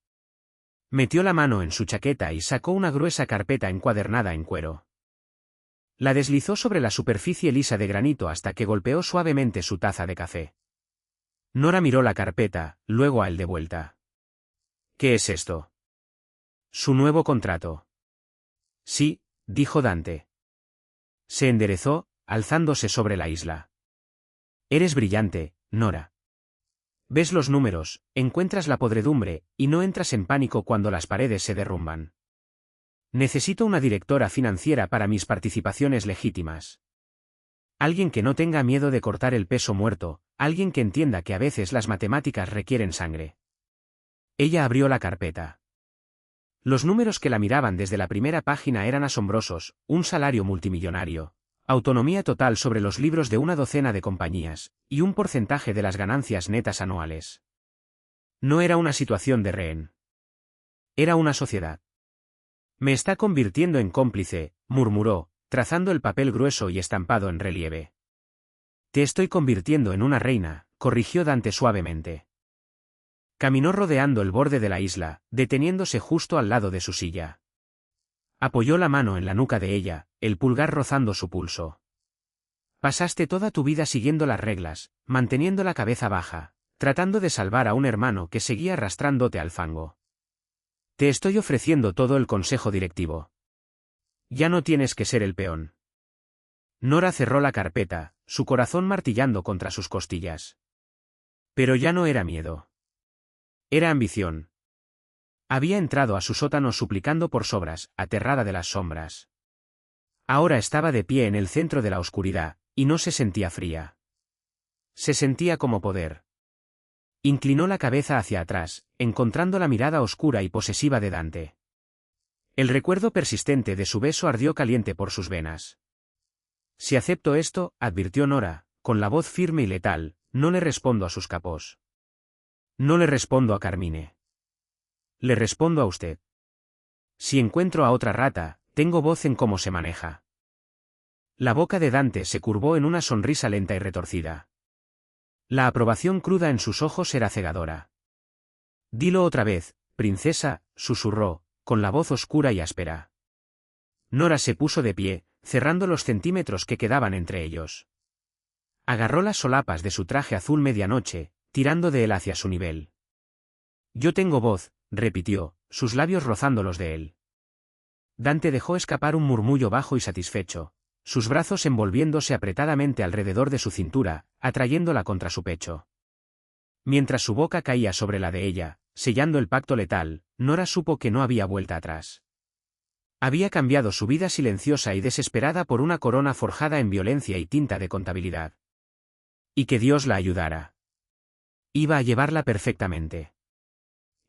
Metió la mano en su chaqueta y sacó una gruesa carpeta encuadernada en cuero. La deslizó sobre la superficie lisa de granito hasta que golpeó suavemente su taza de café. Nora miró la carpeta, luego a él de vuelta. ¿Qué es esto? Su nuevo contrato. Sí, dijo Dante. Se enderezó, alzándose sobre la isla. Eres brillante, Nora. Ves los números, encuentras la podredumbre, y no entras en pánico cuando las paredes se derrumban. Necesito una directora financiera para mis participaciones legítimas. Alguien que no tenga miedo de cortar el peso muerto, alguien que entienda que a veces las matemáticas requieren sangre. Ella abrió la carpeta. Los números que la miraban desde la primera página eran asombrosos, un salario multimillonario, autonomía total sobre los libros de una docena de compañías, y un porcentaje de las ganancias netas anuales. No era una situación de rehén. Era una sociedad. Me está convirtiendo en cómplice, murmuró, trazando el papel grueso y estampado en relieve. Te estoy convirtiendo en una reina, corrigió Dante suavemente. Caminó rodeando el borde de la isla, deteniéndose justo al lado de su silla. Apoyó la mano en la nuca de ella, el pulgar rozando su pulso. Pasaste toda tu vida siguiendo las reglas, manteniendo la cabeza baja, tratando de salvar a un hermano que seguía arrastrándote al fango. Te estoy ofreciendo todo el consejo directivo. Ya no tienes que ser el peón. Nora cerró la carpeta, su corazón martillando contra sus costillas. Pero ya no era miedo. Era ambición. Había entrado a su sótano suplicando por sobras, aterrada de las sombras. Ahora estaba de pie en el centro de la oscuridad, y no se sentía fría. Se sentía como poder. Inclinó la cabeza hacia atrás, encontrando la mirada oscura y posesiva de Dante. El recuerdo persistente de su beso ardió caliente por sus venas. Si acepto esto, advirtió Nora, con la voz firme y letal, no le respondo a sus capós. No le respondo a Carmine. Le respondo a usted. Si encuentro a otra rata, tengo voz en cómo se maneja. La boca de Dante se curvó en una sonrisa lenta y retorcida. La aprobación cruda en sus ojos era cegadora. Dilo otra vez, princesa, susurró, con la voz oscura y áspera. Nora se puso de pie, cerrando los centímetros que quedaban entre ellos. Agarró las solapas de su traje azul medianoche, tirando de él hacia su nivel. Yo tengo voz, repitió, sus labios rozando los de él. Dante dejó escapar un murmullo bajo y satisfecho, sus brazos envolviéndose apretadamente alrededor de su cintura, atrayéndola contra su pecho. Mientras su boca caía sobre la de ella, sellando el pacto letal, Nora supo que no había vuelta atrás. Había cambiado su vida silenciosa y desesperada por una corona forjada en violencia y tinta de contabilidad. Y que Dios la ayudara. Iba a llevarla perfectamente.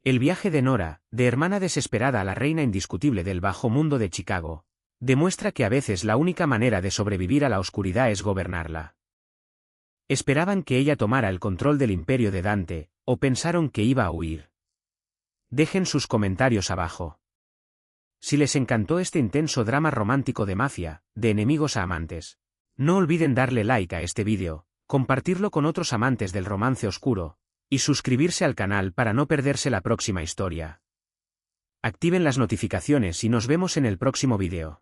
El viaje de Nora, de hermana desesperada a la reina indiscutible del bajo mundo de Chicago, demuestra que a veces la única manera de sobrevivir a la oscuridad es gobernarla. ¿Esperaban que ella tomara el control del imperio de Dante, o pensaron que iba a huir? Dejen sus comentarios abajo. Si les encantó este intenso drama romántico de mafia, de enemigos a amantes, no olviden darle like a este vídeo, compartirlo con otros amantes del romance oscuro, y suscribirse al canal para no perderse la próxima historia. Activen las notificaciones y nos vemos en el próximo vídeo.